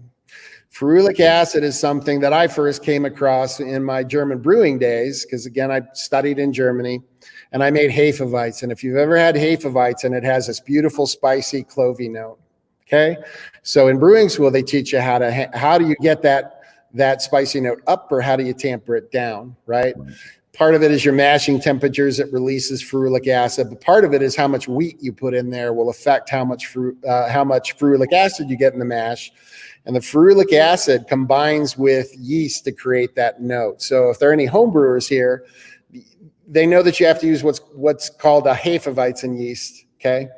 Ferulic acid is something that I first came across in my German brewing days, because again, I studied in Germany, and I made Hefeweizen. And if you've ever had Hefeweizen, it has this beautiful spicy clovey note. Okay, so in brewing school they teach you how do you get that spicy note up, or how do you tamper it down, right? Part of it is your mashing temperatures. It releases ferulic acid, but part of it is how much wheat you put in there will affect how much ferulic acid you get in the mash. And the ferulic acid combines with yeast to create that note. So if there are any home brewers here, they know that you have to use what's called a Hefeweizen yeast. Okay,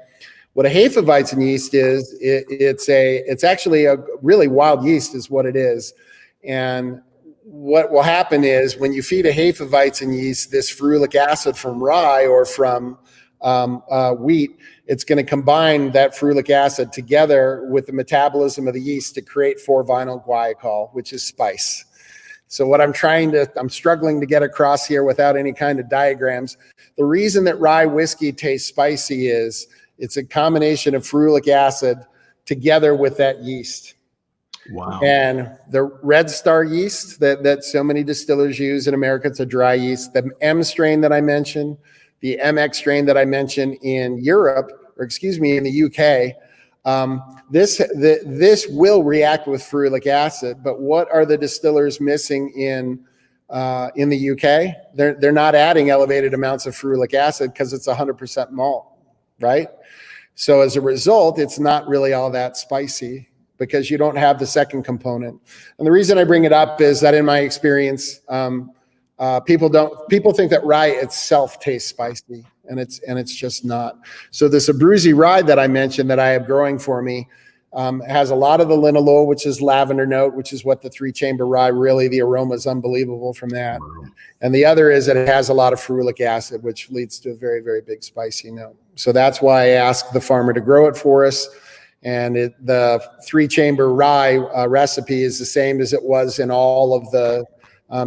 what a Hefeweizen yeast is, it's actually a really wild yeast, is what it is, and what will happen is when you feed a Hefeweizen yeast this ferulic acid from rye or from wheat, it's going to combine that ferulic acid together with the metabolism of the yeast to create 4-vinyl guaiacol, which is spice. So what I'm struggling to get across here without any kind of diagrams, the reason that rye whiskey tastes spicy is it's a combination of ferulic acid together with that yeast. Wow. And the Red Star yeast that so many distillers use in America, it's a dry yeast. The M strain that I mentioned, the MX strain that I mentioned in Europe, in the UK, this will react with ferulic acid. But what are the distillers missing in the UK? They're not adding elevated amounts of ferulic acid because it's 100% malt, right? So as a result, it's not really all that spicy, because you don't have the second component. And the reason I bring it up is that in my experience, People think that rye itself tastes spicy, and it's just not. So this Abruzzi rye that I mentioned that I have growing for me has a lot of the linalool, which is lavender note, which is what the 3-chamber rye, really the aroma is unbelievable from that. And the other is that it has a lot of ferulic acid, which leads to a very, very big spicy note. So that's why I asked the farmer to grow it for us. And the 3-chamber rye recipe is the same as it was in all of the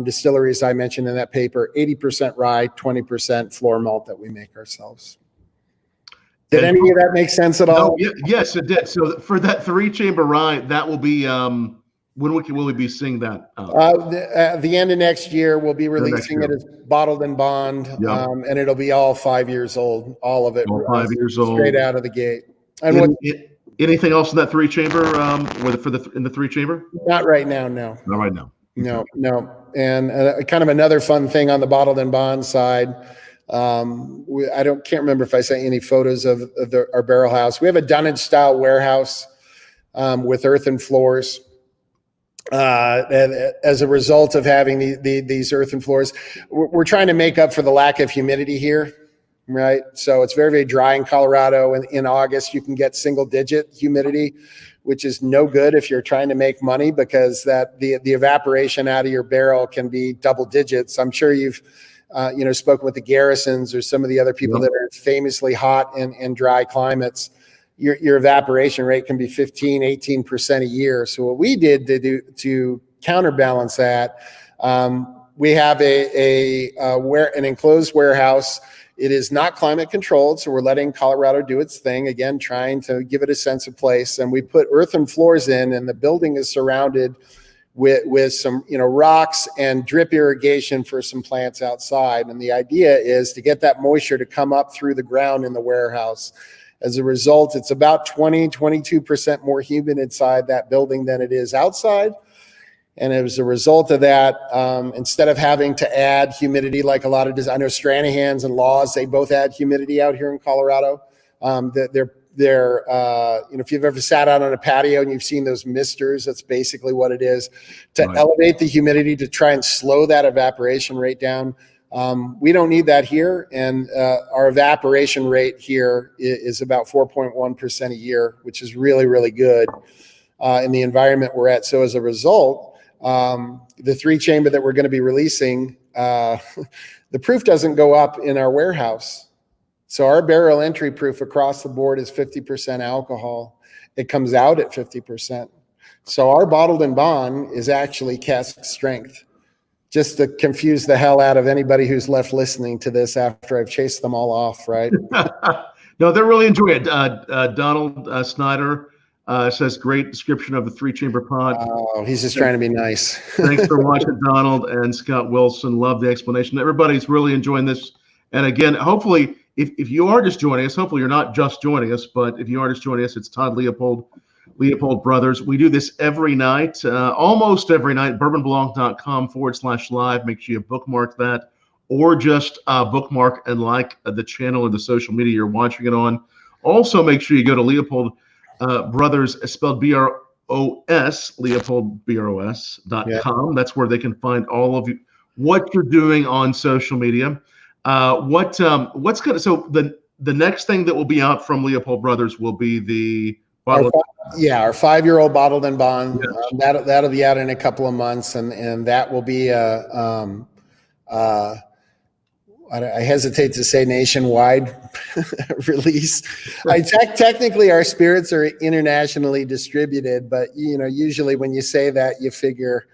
distilleries I mentioned in that paper. 80% rye, 20% floor malt that we make ourselves. Did any of that make sense at all? Yes, it did. So for that 3-chamber rye, that will be when will we be seeing that? The end of next year, we'll be releasing it as bottled and bond, and it'll be all 5 years old, all of it. All 5 years old, straight out of the gate. And anything else in that 3-chamber? In the 3-chamber? Not right now. No. Not right now. No. And kind of another fun thing on the bottled and bond side. I can't remember if I sent you any photos of our barrel house. We have a dunnage style warehouse with earthen floors. And as a result of having these earthen floors, we're trying to make up for the lack of humidity here, right? So it's very, very dry in Colorado. And in August, you can get single-digit humidity, which is no good if you're trying to make money, because the evaporation out of your barrel can be double digits. I'm sure you've spoken with the Garrisons or some of the other people that are famously hot and dry climates. Your evaporation rate can be 15, 18% a year. So what we did to counterbalance that, we have an enclosed warehouse. It is not climate controlled, so we're letting Colorado do its thing, again, trying to give it a sense of place. And we put earthen floors in, and the building is surrounded with some rocks and drip irrigation for some plants outside. And the idea is to get that moisture to come up through the ground in the warehouse. As a result, it's about 22% more humid inside that building than it is outside. And as a result of that, instead of having to add humidity like a lot of, I know Stranahan's and Laws, they both add humidity out here in Colorado. If you've ever sat out on a patio and you've seen those misters, that's basically what it is, to elevate the humidity to try and slow that evaporation rate down. We don't need that here, and our evaporation rate here is about 4.1% a year, which is really, really good in the environment we're at. So as a result, the 3-chamber that we're going to be releasing, the proof doesn't go up in our warehouse. So our barrel entry proof across the board is 50% alcohol. It comes out at 50%. So our bottled and bond is actually cask strength, just to confuse the hell out of anybody who's left listening to this after I've chased them all off, right? No, they're really enjoying it. Donald Snyder says, great description of the 3-chamber pod. Oh, he's just trying to be nice. Thanks for watching, Donald. And Scott Wilson, love the explanation. Everybody's really enjoying this. And again, hopefully, if you are just joining us, hopefully you're not just joining us, but if you are just joining us, it's Todd Leopold Brothers. We do this every night, almost every night, bourbonblog.com/live. Make sure you bookmark that, or just bookmark and like the channel or the social media you're watching it on. Also, make sure you go to Leopold Brothers, spelled B-R-O-S, LeopoldBros.com. That's where they can find all of you, what you're doing on social media. What's gonna, so the next thing that will be out from Leopold Brothers will be the bottle. Our 5-year-old bottled and bond. Yes. That'll be out in a couple of months, and that will be I hesitate to say nationwide release. Technically our spirits are internationally distributed, but usually when you say that, you figure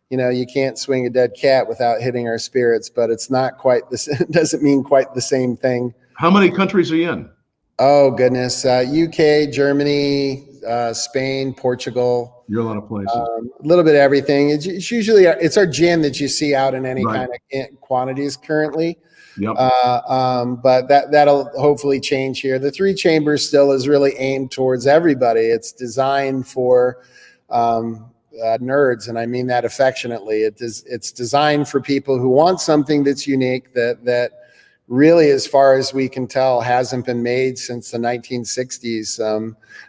you can't swing a dead cat without hitting our spirits, but it's not quite this. It doesn't mean quite the same thing. How many countries are you in? Oh goodness, UK, Germany, Spain, Portugal. You're a lot of places. A little bit of everything. It's usually our gin that you see out in any kind of quantities currently. Yep. But that'll hopefully change here. The 3-chamber still is really aimed towards everybody. It's designed for nerds, and I mean that affectionately. It's designed for people who want something that's unique, that really, as far as we can tell, hasn't been made since the 1960s.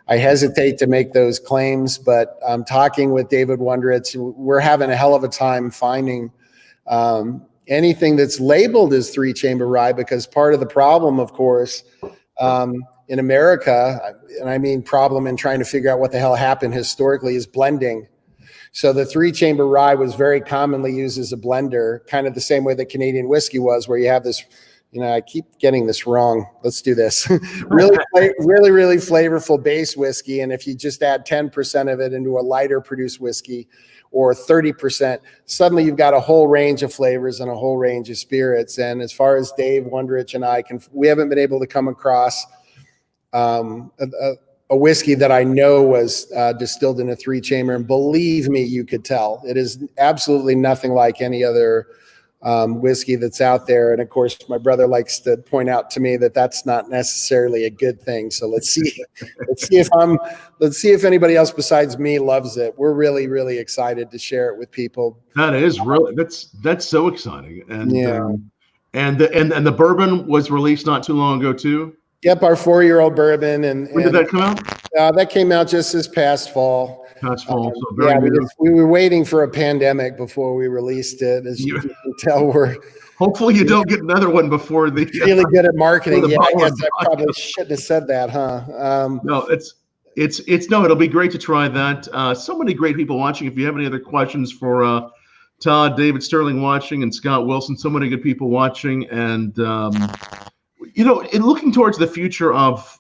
I hesitate to make those claims, but I'm talking with David Wondritz. We're having a hell of a time finding anything that's labeled as 3-chamber rye, because part of the problem, of course, in America, and I mean problem in trying to figure out what the hell happened historically, is blending. So the 3-chamber rye was very commonly used as a blender, kind of the same way that Canadian whiskey was, where you have this, I keep getting this wrong. Let's do this. really flavorful base whiskey. And if you just add 10% of it into a lighter produced whiskey, or 30%, suddenly you've got a whole range of flavors and a whole range of spirits. And as far as Dave Wondrich and I we haven't been able to come across a whiskey that I know was distilled in a 3-chamber. And believe me, you could tell. It is absolutely nothing like any other whiskey that's out there. And of course, my brother likes to point out to me that that's not necessarily a good thing. So let's see if anybody else besides me loves it. We're really excited to share it with people. That is really, that's so exciting. And yeah. And the bourbon was released not too long ago too. Yep, our 4-year-old bourbon. And when did that come out? That came out just this past fall. So very we were waiting for a pandemic before we released it. As you can tell, hopefully you don't get another one before the really good at marketing. Yeah, I guess I probably shouldn't have said that, huh? No, it'll be great to try that. So many great people watching. If you have any other questions for Todd, David Sterling watching, and Scott Wilson, so many good people watching, and in looking towards the future of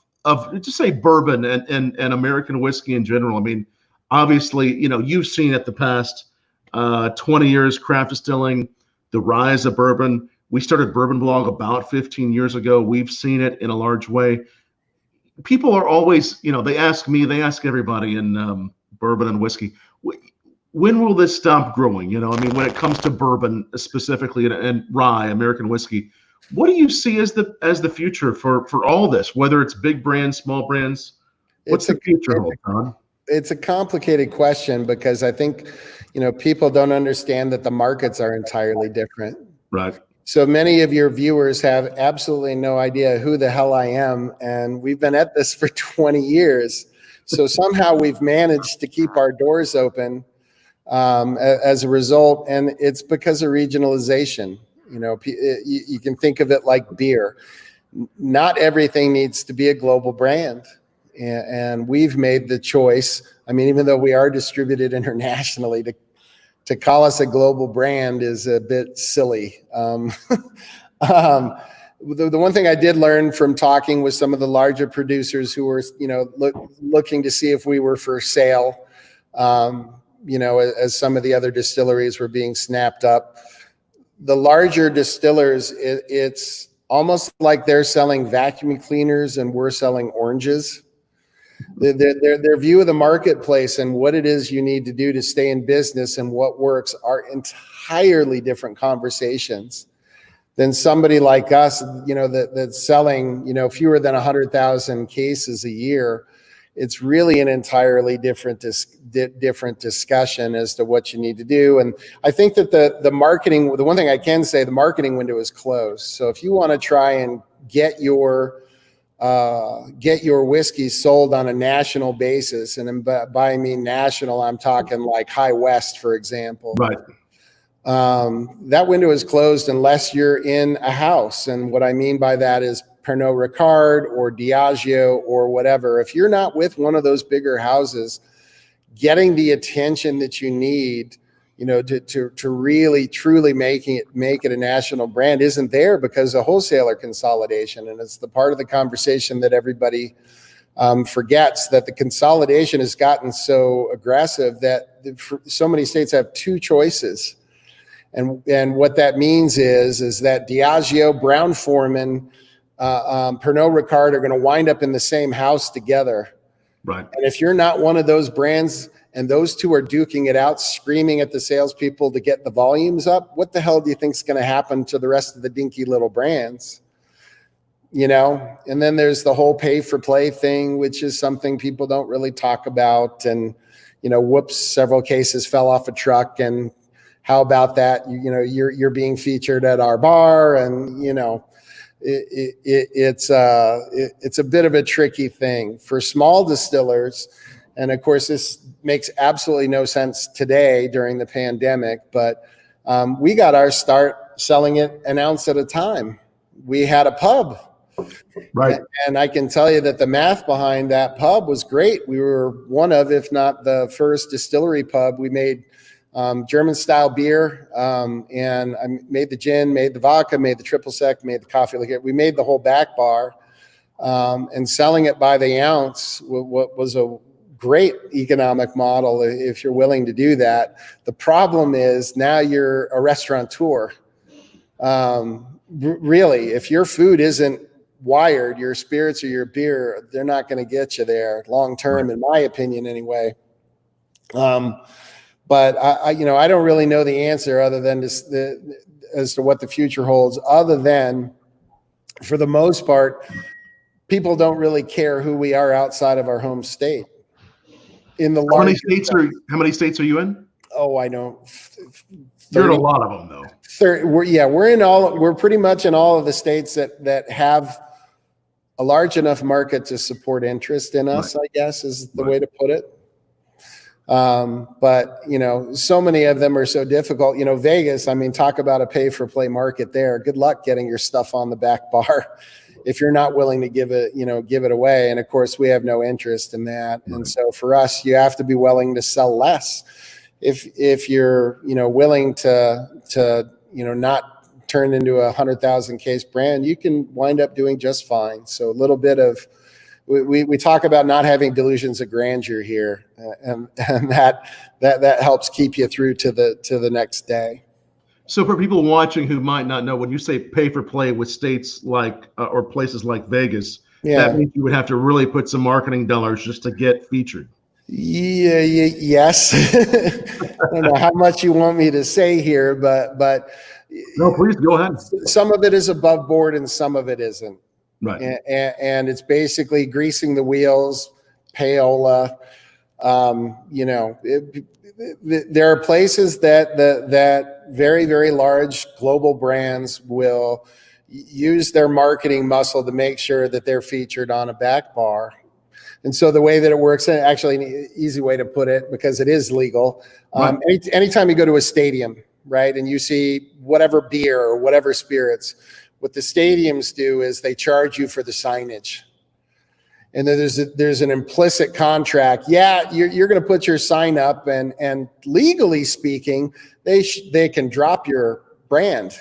just say bourbon and American whiskey in general. I mean, obviously, you've seen it the past 20 years, craft distilling, the rise of bourbon. We started BourbonBlog about 15 years ago. We've seen it in a large way. People are always, they ask me, they ask everybody in bourbon and whiskey, when will this stop growing? When it comes to bourbon specifically and rye, American whiskey, what do you see as the future for all this, whether it's big brands, small brands? What's the future hold, Todd? It's a complicated question because I think, people don't understand that the markets are entirely different. Right. So many of your viewers have absolutely no idea who the hell I am. And we've been at this for 20 years. So somehow we've managed to keep our doors open as a result. And it's because of regionalization. You can think of it like beer. Not everything needs to be a global brand. And we've made the choice. Even though we are distributed internationally, to call us a global brand is a bit silly. The one thing I did learn from talking with some of the larger producers who were, looking to see if we were for sale, as some of the other distilleries were being snapped up. The larger distillers, it's almost like they're selling vacuum cleaners and we're selling oranges. Their view of the marketplace and what it is you need to do to stay in business and what works are entirely different conversations than somebody like us, that's selling, fewer than 100,000 cases a year. It's really an entirely different discussion as to what you need to do. And I think that the marketing, the one thing I can say, the marketing window is closed. So if you want to try and get your whiskey sold on a national basis, and by I mean national, I'm talking like High West, for example. Right. That window is closed unless you're in a house. And what I mean by that is Pernod Ricard or Diageo or whatever. If you're not with one of those bigger houses, getting the attention that you need, to really truly make it a national brand isn't there because of wholesaler consolidation. And it's the part of the conversation that everybody forgets, that the consolidation has gotten so aggressive that so many states have two choices. And what that means is that Diageo, Brown-Forman, Pernod Ricard are going to wind up in the same house together. Right. And if you're not one of those brands and those two are duking it out, screaming at the salespeople to get the volumes up, what the hell do you think is going to happen to the rest of the dinky little brands? And then there's the whole pay for play thing, which is something people don't really talk about. And, whoops, several cases fell off a truck. And how about that? You're being featured at our bar, and, it's a bit of a tricky thing for small distillers. And of course, this makes absolutely no sense today during the pandemic, but we got our start selling it an ounce at a time. We had a pub. Right. And I can tell you that the math behind that pub was great. We were one of, if not the first distillery pub. We made German style beer, and I made the gin, made the vodka, made the triple sec, made the coffee liqueur. We made the whole back bar, and selling it by the ounce was a great economic model if you're willing to do that. The problem is now you're a restaurateur. Really, if your food isn't wired, your spirits or your beer, they're not going to get you there long term, in my opinion, anyway. But I don't really know the answer other than as to what the future holds. Other than, for the most part, people don't really care who we are outside of our home state. In the how many states are you in? Oh, I don't. You're in a lot of them, though. We're pretty much in all of the states that have a large enough market to support interest in us, I guess is the way to put it. But so many of them are so difficult. Vegas, I mean, talk about a pay for play market there. Good luck getting your stuff on the back bar if you're not willing to give it away. And of course, we have no interest in that. Right. And so for us, you have to be willing to sell less. If you're willing to not turn into a 100,000 case brand, you can wind up doing just fine. So a little bit of we talk about not having delusions of grandeur here, and that helps keep you through to the next day. So for people watching who might not know, when you say pay for play with states like or places like Vegas, that means you would have to really put some marketing dollars just to get featured. Yes. I don't know how much you want me to say here, but no, please go ahead. Some of it is above board and some of it isn't. Right. And it's basically greasing the wheels, payola. There are places that very, very large global brands will use their marketing muscle to make sure that they're featured on a back bar. And so the way that it works, and actually an easy way to put it, because it is legal, anytime you go to a stadium, right, and you see whatever beer or whatever spirits, what the stadiums do is they charge you for the signage. And then there's an implicit contract. Yeah, you're going to put your sign up, and legally speaking, they can drop your brand.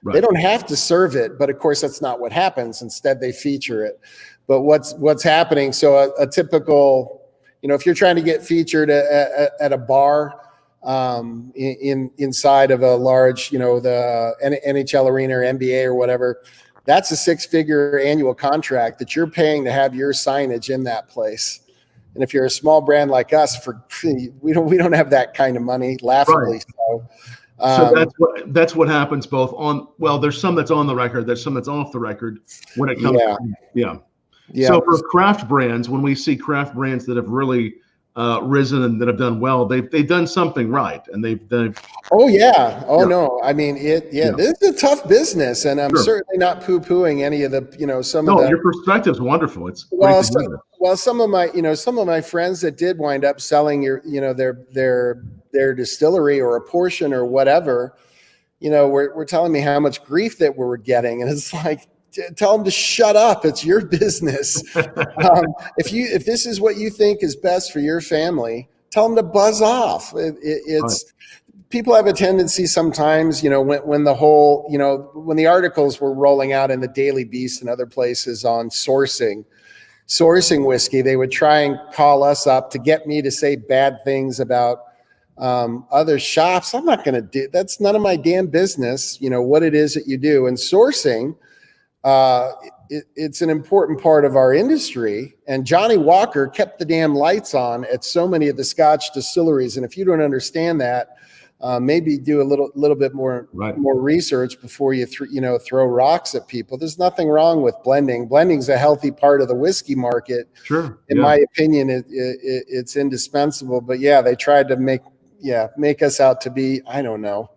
Right. They don't have to serve it, but of course that's not what happens. Instead, they feature it. But what's happening? So a typical, if you're trying to get featured at a bar inside of a large, the NHL arena or NBA or whatever, that's a 6-figure annual contract that you're paying to have your signage in that place. And if you're a small brand like us, we don't have that kind of money, laughably so. So that's what happens both on. Well, there's some that's on the record. There's some that's off the record when it comes. Yeah. So for craft brands, when we see craft brands that have really risen and that have done well, they've done something right, and they've. Oh yeah. Oh no. I mean it. Yeah. This is a tough business, and I'm certainly not poo-pooing any of the some of the. Your perspective's wonderful. It's some of my friends that did wind up selling their distillery or a portion or whatever, were telling me how much grief that we were getting, and it's like, tell them to shut up. It's your business. If this is what you think is best for your family, tell them to buzz off. It's people have a tendency sometimes, when the whole, when the articles were rolling out in the Daily Beast and other places on sourcing whiskey, they would try and call us up to get me to say bad things about other shops. I'm not going to do that's none of my damn business. What it is that you do. And sourcing, it's an important part of our industry, and Johnny Walker kept the damn lights on at so many of the Scotch distilleries. And if you don't understand that, maybe do a little bit more research before you throw rocks at people. There's nothing wrong with blending. Blending's a healthy part of the whiskey market. Sure. In my opinion, it's indispensable. But they tried to make us out to be, I don't know.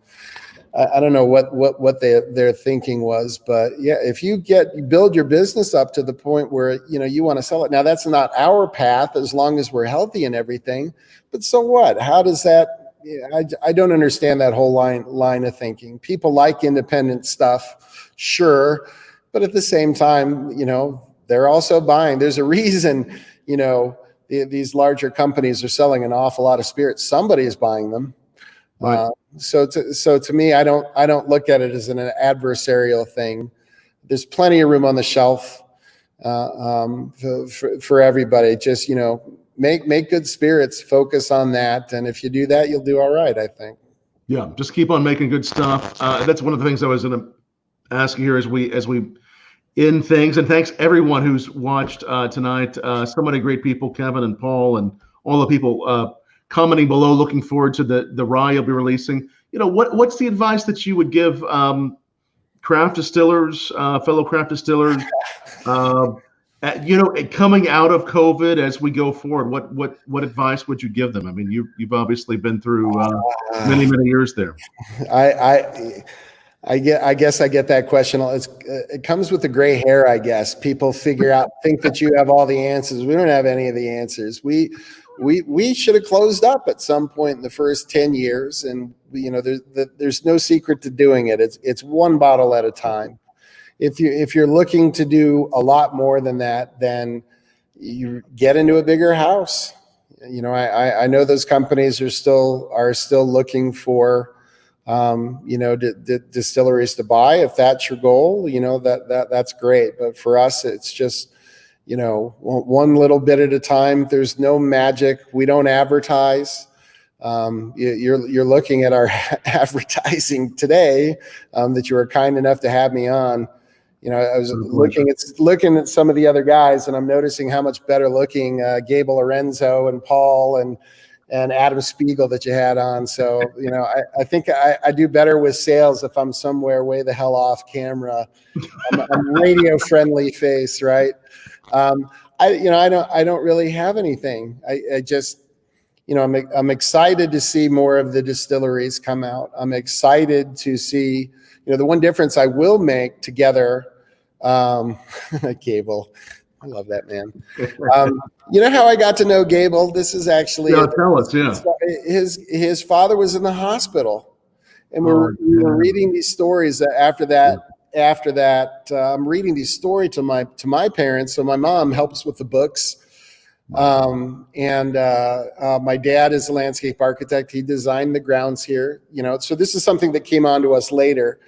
I don't know what their thinking was, but if you build your business up to the point where you want to sell it. Now that's not our path, as long as we're healthy and everything. But so what? How does that I don't understand that whole line of thinking. People like independent stuff, sure, but at the same time, they're also buying. There's a reason, these larger companies are selling an awful lot of spirits. Somebody is buying them. Right. So to me, I don't look at it as an adversarial thing. There's plenty of room on the shelf for everybody. Just make good spirits, focus on that, and if you do that, you'll do all right, I think. Yeah, just keep on making good stuff. That's one of the things I was going to ask you here as we end things. And thanks everyone who's watched tonight. So many great people, Kevin and Paul, and all the people commenting below. Looking forward to the rye you'll be releasing. What's the advice that you would give craft distillers, fellow craft distillers? Coming out of COVID as we go forward, what advice would you give them? I mean, you've obviously been through many years there. I guess I get that question. It comes with the gray hair, I guess. People think that you have all the answers. We don't have any of the answers. We should have closed up at some point in the first 10 years, and there's no secret to doing it. It's one bottle at a time. If you're looking to do a lot more than that, then you get into a bigger house. I know those companies are still looking for distilleries to buy. If that's your goal, that's great. But for us, it's just one little bit at a time. There's no magic. We don't advertise. You're looking at our advertising today that you were kind enough to have me on. I was looking at some of the other guys, and I'm noticing how much better looking Gable Lorenzo and Paul and Adam Spiegel that you had on. So, I think I do better with sales if I'm somewhere way the hell off camera. I'm radio friendly face, right? I don't really have anything. I just, I'm excited to see more of the distilleries come out. I'm excited to see, the one difference I will make together, Gable, I love that man. How I got to know Gable? This is actually tell us. Yeah, his father was in the hospital, and we were reading these stories. After that, I'm reading these stories to my parents. So my mom helps with the books, and my dad is a landscape architect. He designed the grounds here. So this is something that came on to us later.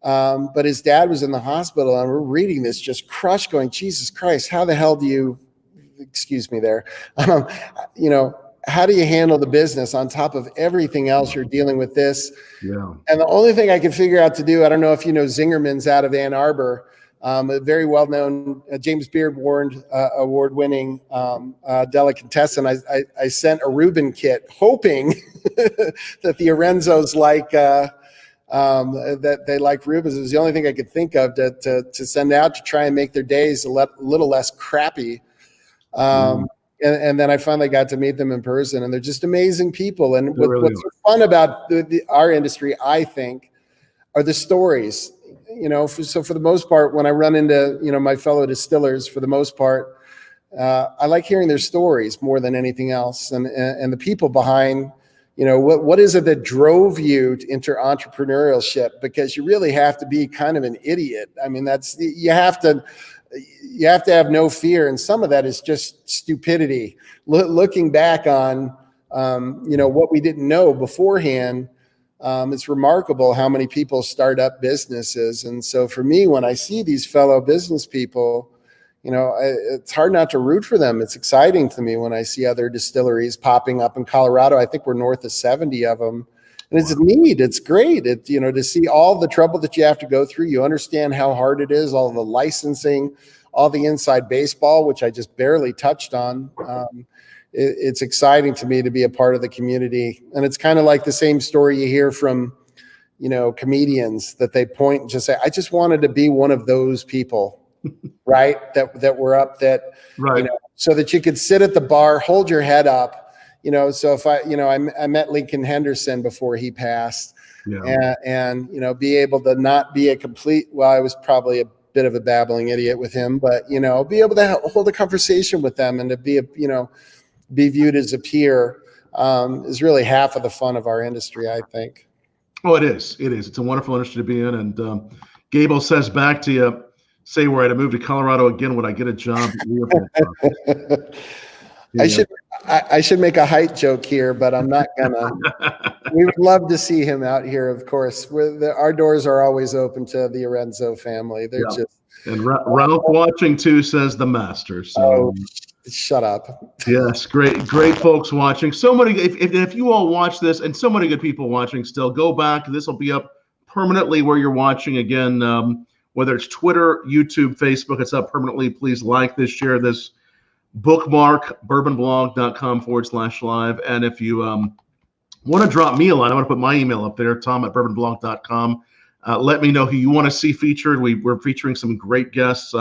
But his dad was in the hospital, and we're reading this just crushed, going, Jesus Christ, how the hell do you, excuse me there, how do you handle the business on top of everything else you're dealing with this? Yeah. And the only thing I could figure out to do, I don't know if you know Zingerman's out of Ann Arbor, a very well-known James Beard award-winning delicatessen. I sent a Reuben kit, hoping that the Arenzos that they like Rubens. It was the only thing I could think of to send out to try and make their days a little less crappy. And then I finally got to meet them in person, and they're just amazing people. And what's fun about our industry, I think, are the stories. So for the most part, when I run into my fellow distillers, for the most part, I like hearing their stories more than anything else, and the people behind. What is it that drove you into entrepreneurship? Because you really have to be kind of an idiot. I mean, you have to have no fear. And some of that is just stupidity. Looking back on, what we didn't know beforehand, it's remarkable how many people start up businesses. And so for me, when I see these fellow business people, it's hard not to root for them. It's exciting to me when I see other distilleries popping up in Colorado. I think we're north of 70 of them. And it's neat. It's great. To see all the trouble that you have to go through. You understand how hard it is, all the licensing, all the inside baseball, which I just barely touched on. It's exciting to me to be a part of the community. And it's kind of like the same story you hear from, comedians, that they point and just say, I just wanted to be one of those people. Right. That were up that, right. So that you could sit at the bar, hold your head up, so if I met Lincoln Henderson before he passed, and be able to not be a complete, I was probably a bit of a babbling idiot with him, but, be able to hold a conversation with them and to be viewed as a peer. is really half of the fun of our industry, I think. Oh, it is. It is. It's a wonderful industry to be in. And Gable says back to you, say, were I to move to Colorado again, would I get a job at Leopold? I should make a height joke here, but I'm not gonna. We would love to see him out here, of course. Our doors are always open to the Arenzo family. They're just. And Ralph watching too says the master. So shut up. Yes, great folks watching. So many. If you all watch this, and so many good people watching still, go back. This will be up permanently where you're watching again. Whether it's Twitter, YouTube, Facebook, it's up permanently. Please like this, share this. Bookmark bourbonblog.com/live. And if you want to drop me a line, I want to put my email up there, tom@bourbonblog.com. Let me know who you want to see featured. We're featuring some great guests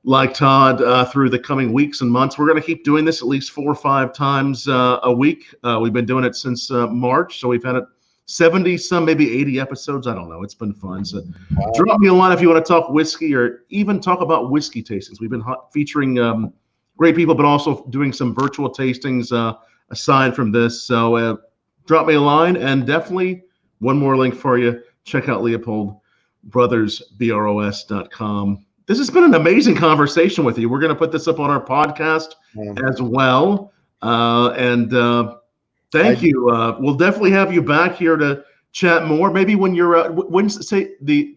like Todd through the coming weeks and months. We're going to keep doing this at least 4 or 5 times a week. We've been doing it since March, so we've had it 70 some, maybe 80 episodes. I don't know. It's been fun. So drop me a line if you want to talk whiskey or even talk about whiskey tastings. We've been featuring great people, but also doing some virtual tastings aside from this. So drop me a line, and definitely one more link for you. Check out Leopold Brothers, BROS.com. This has been an amazing conversation with you. We're going to put this up on our podcast as well. Thank you. We'll definitely have you back here to chat more. Maybe when you're say the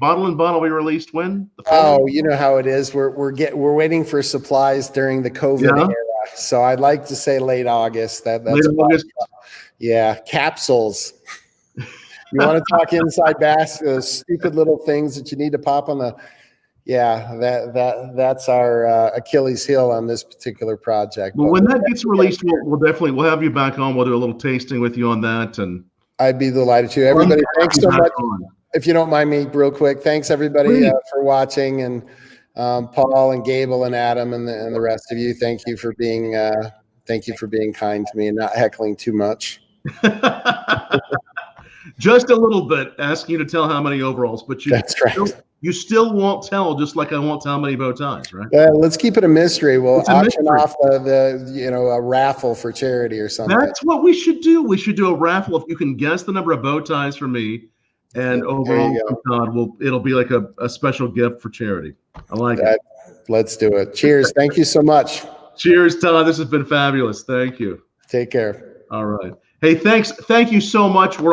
bottle and bottle we released when? You know how it is. We're waiting for supplies during the COVID era. So I'd like to say late August. That's late August. Yeah, capsules. You want to talk inside baskets, stupid little things that you need to pop on the. Yeah, that's our Achilles heel on this particular project. Well, when that gets released, we'll have you back on. We'll do a little tasting with you on that, and I'd be delighted to. Everybody, thanks so much. If you don't mind me, real quick, thanks everybody for watching, and Paul and Gable and Adam and the rest of you. Thank you for being kind to me and not heckling too much. Just a little bit, asking you to tell how many overalls, but that's right. You still won't tell, just like I won't tell how many bow ties, right? Let's keep it a mystery. We'll auction off a raffle for charity or something. That's what we should do. We should do a raffle. If you can guess the number of bow ties for me and overalls for Todd, it'll be like a special gift for charity. I like it. Let's do it. Cheers. Thank you so much. Cheers, Todd. This has been fabulous. Thank you. Take care. All right. Hey, thanks. Thank you so much. We're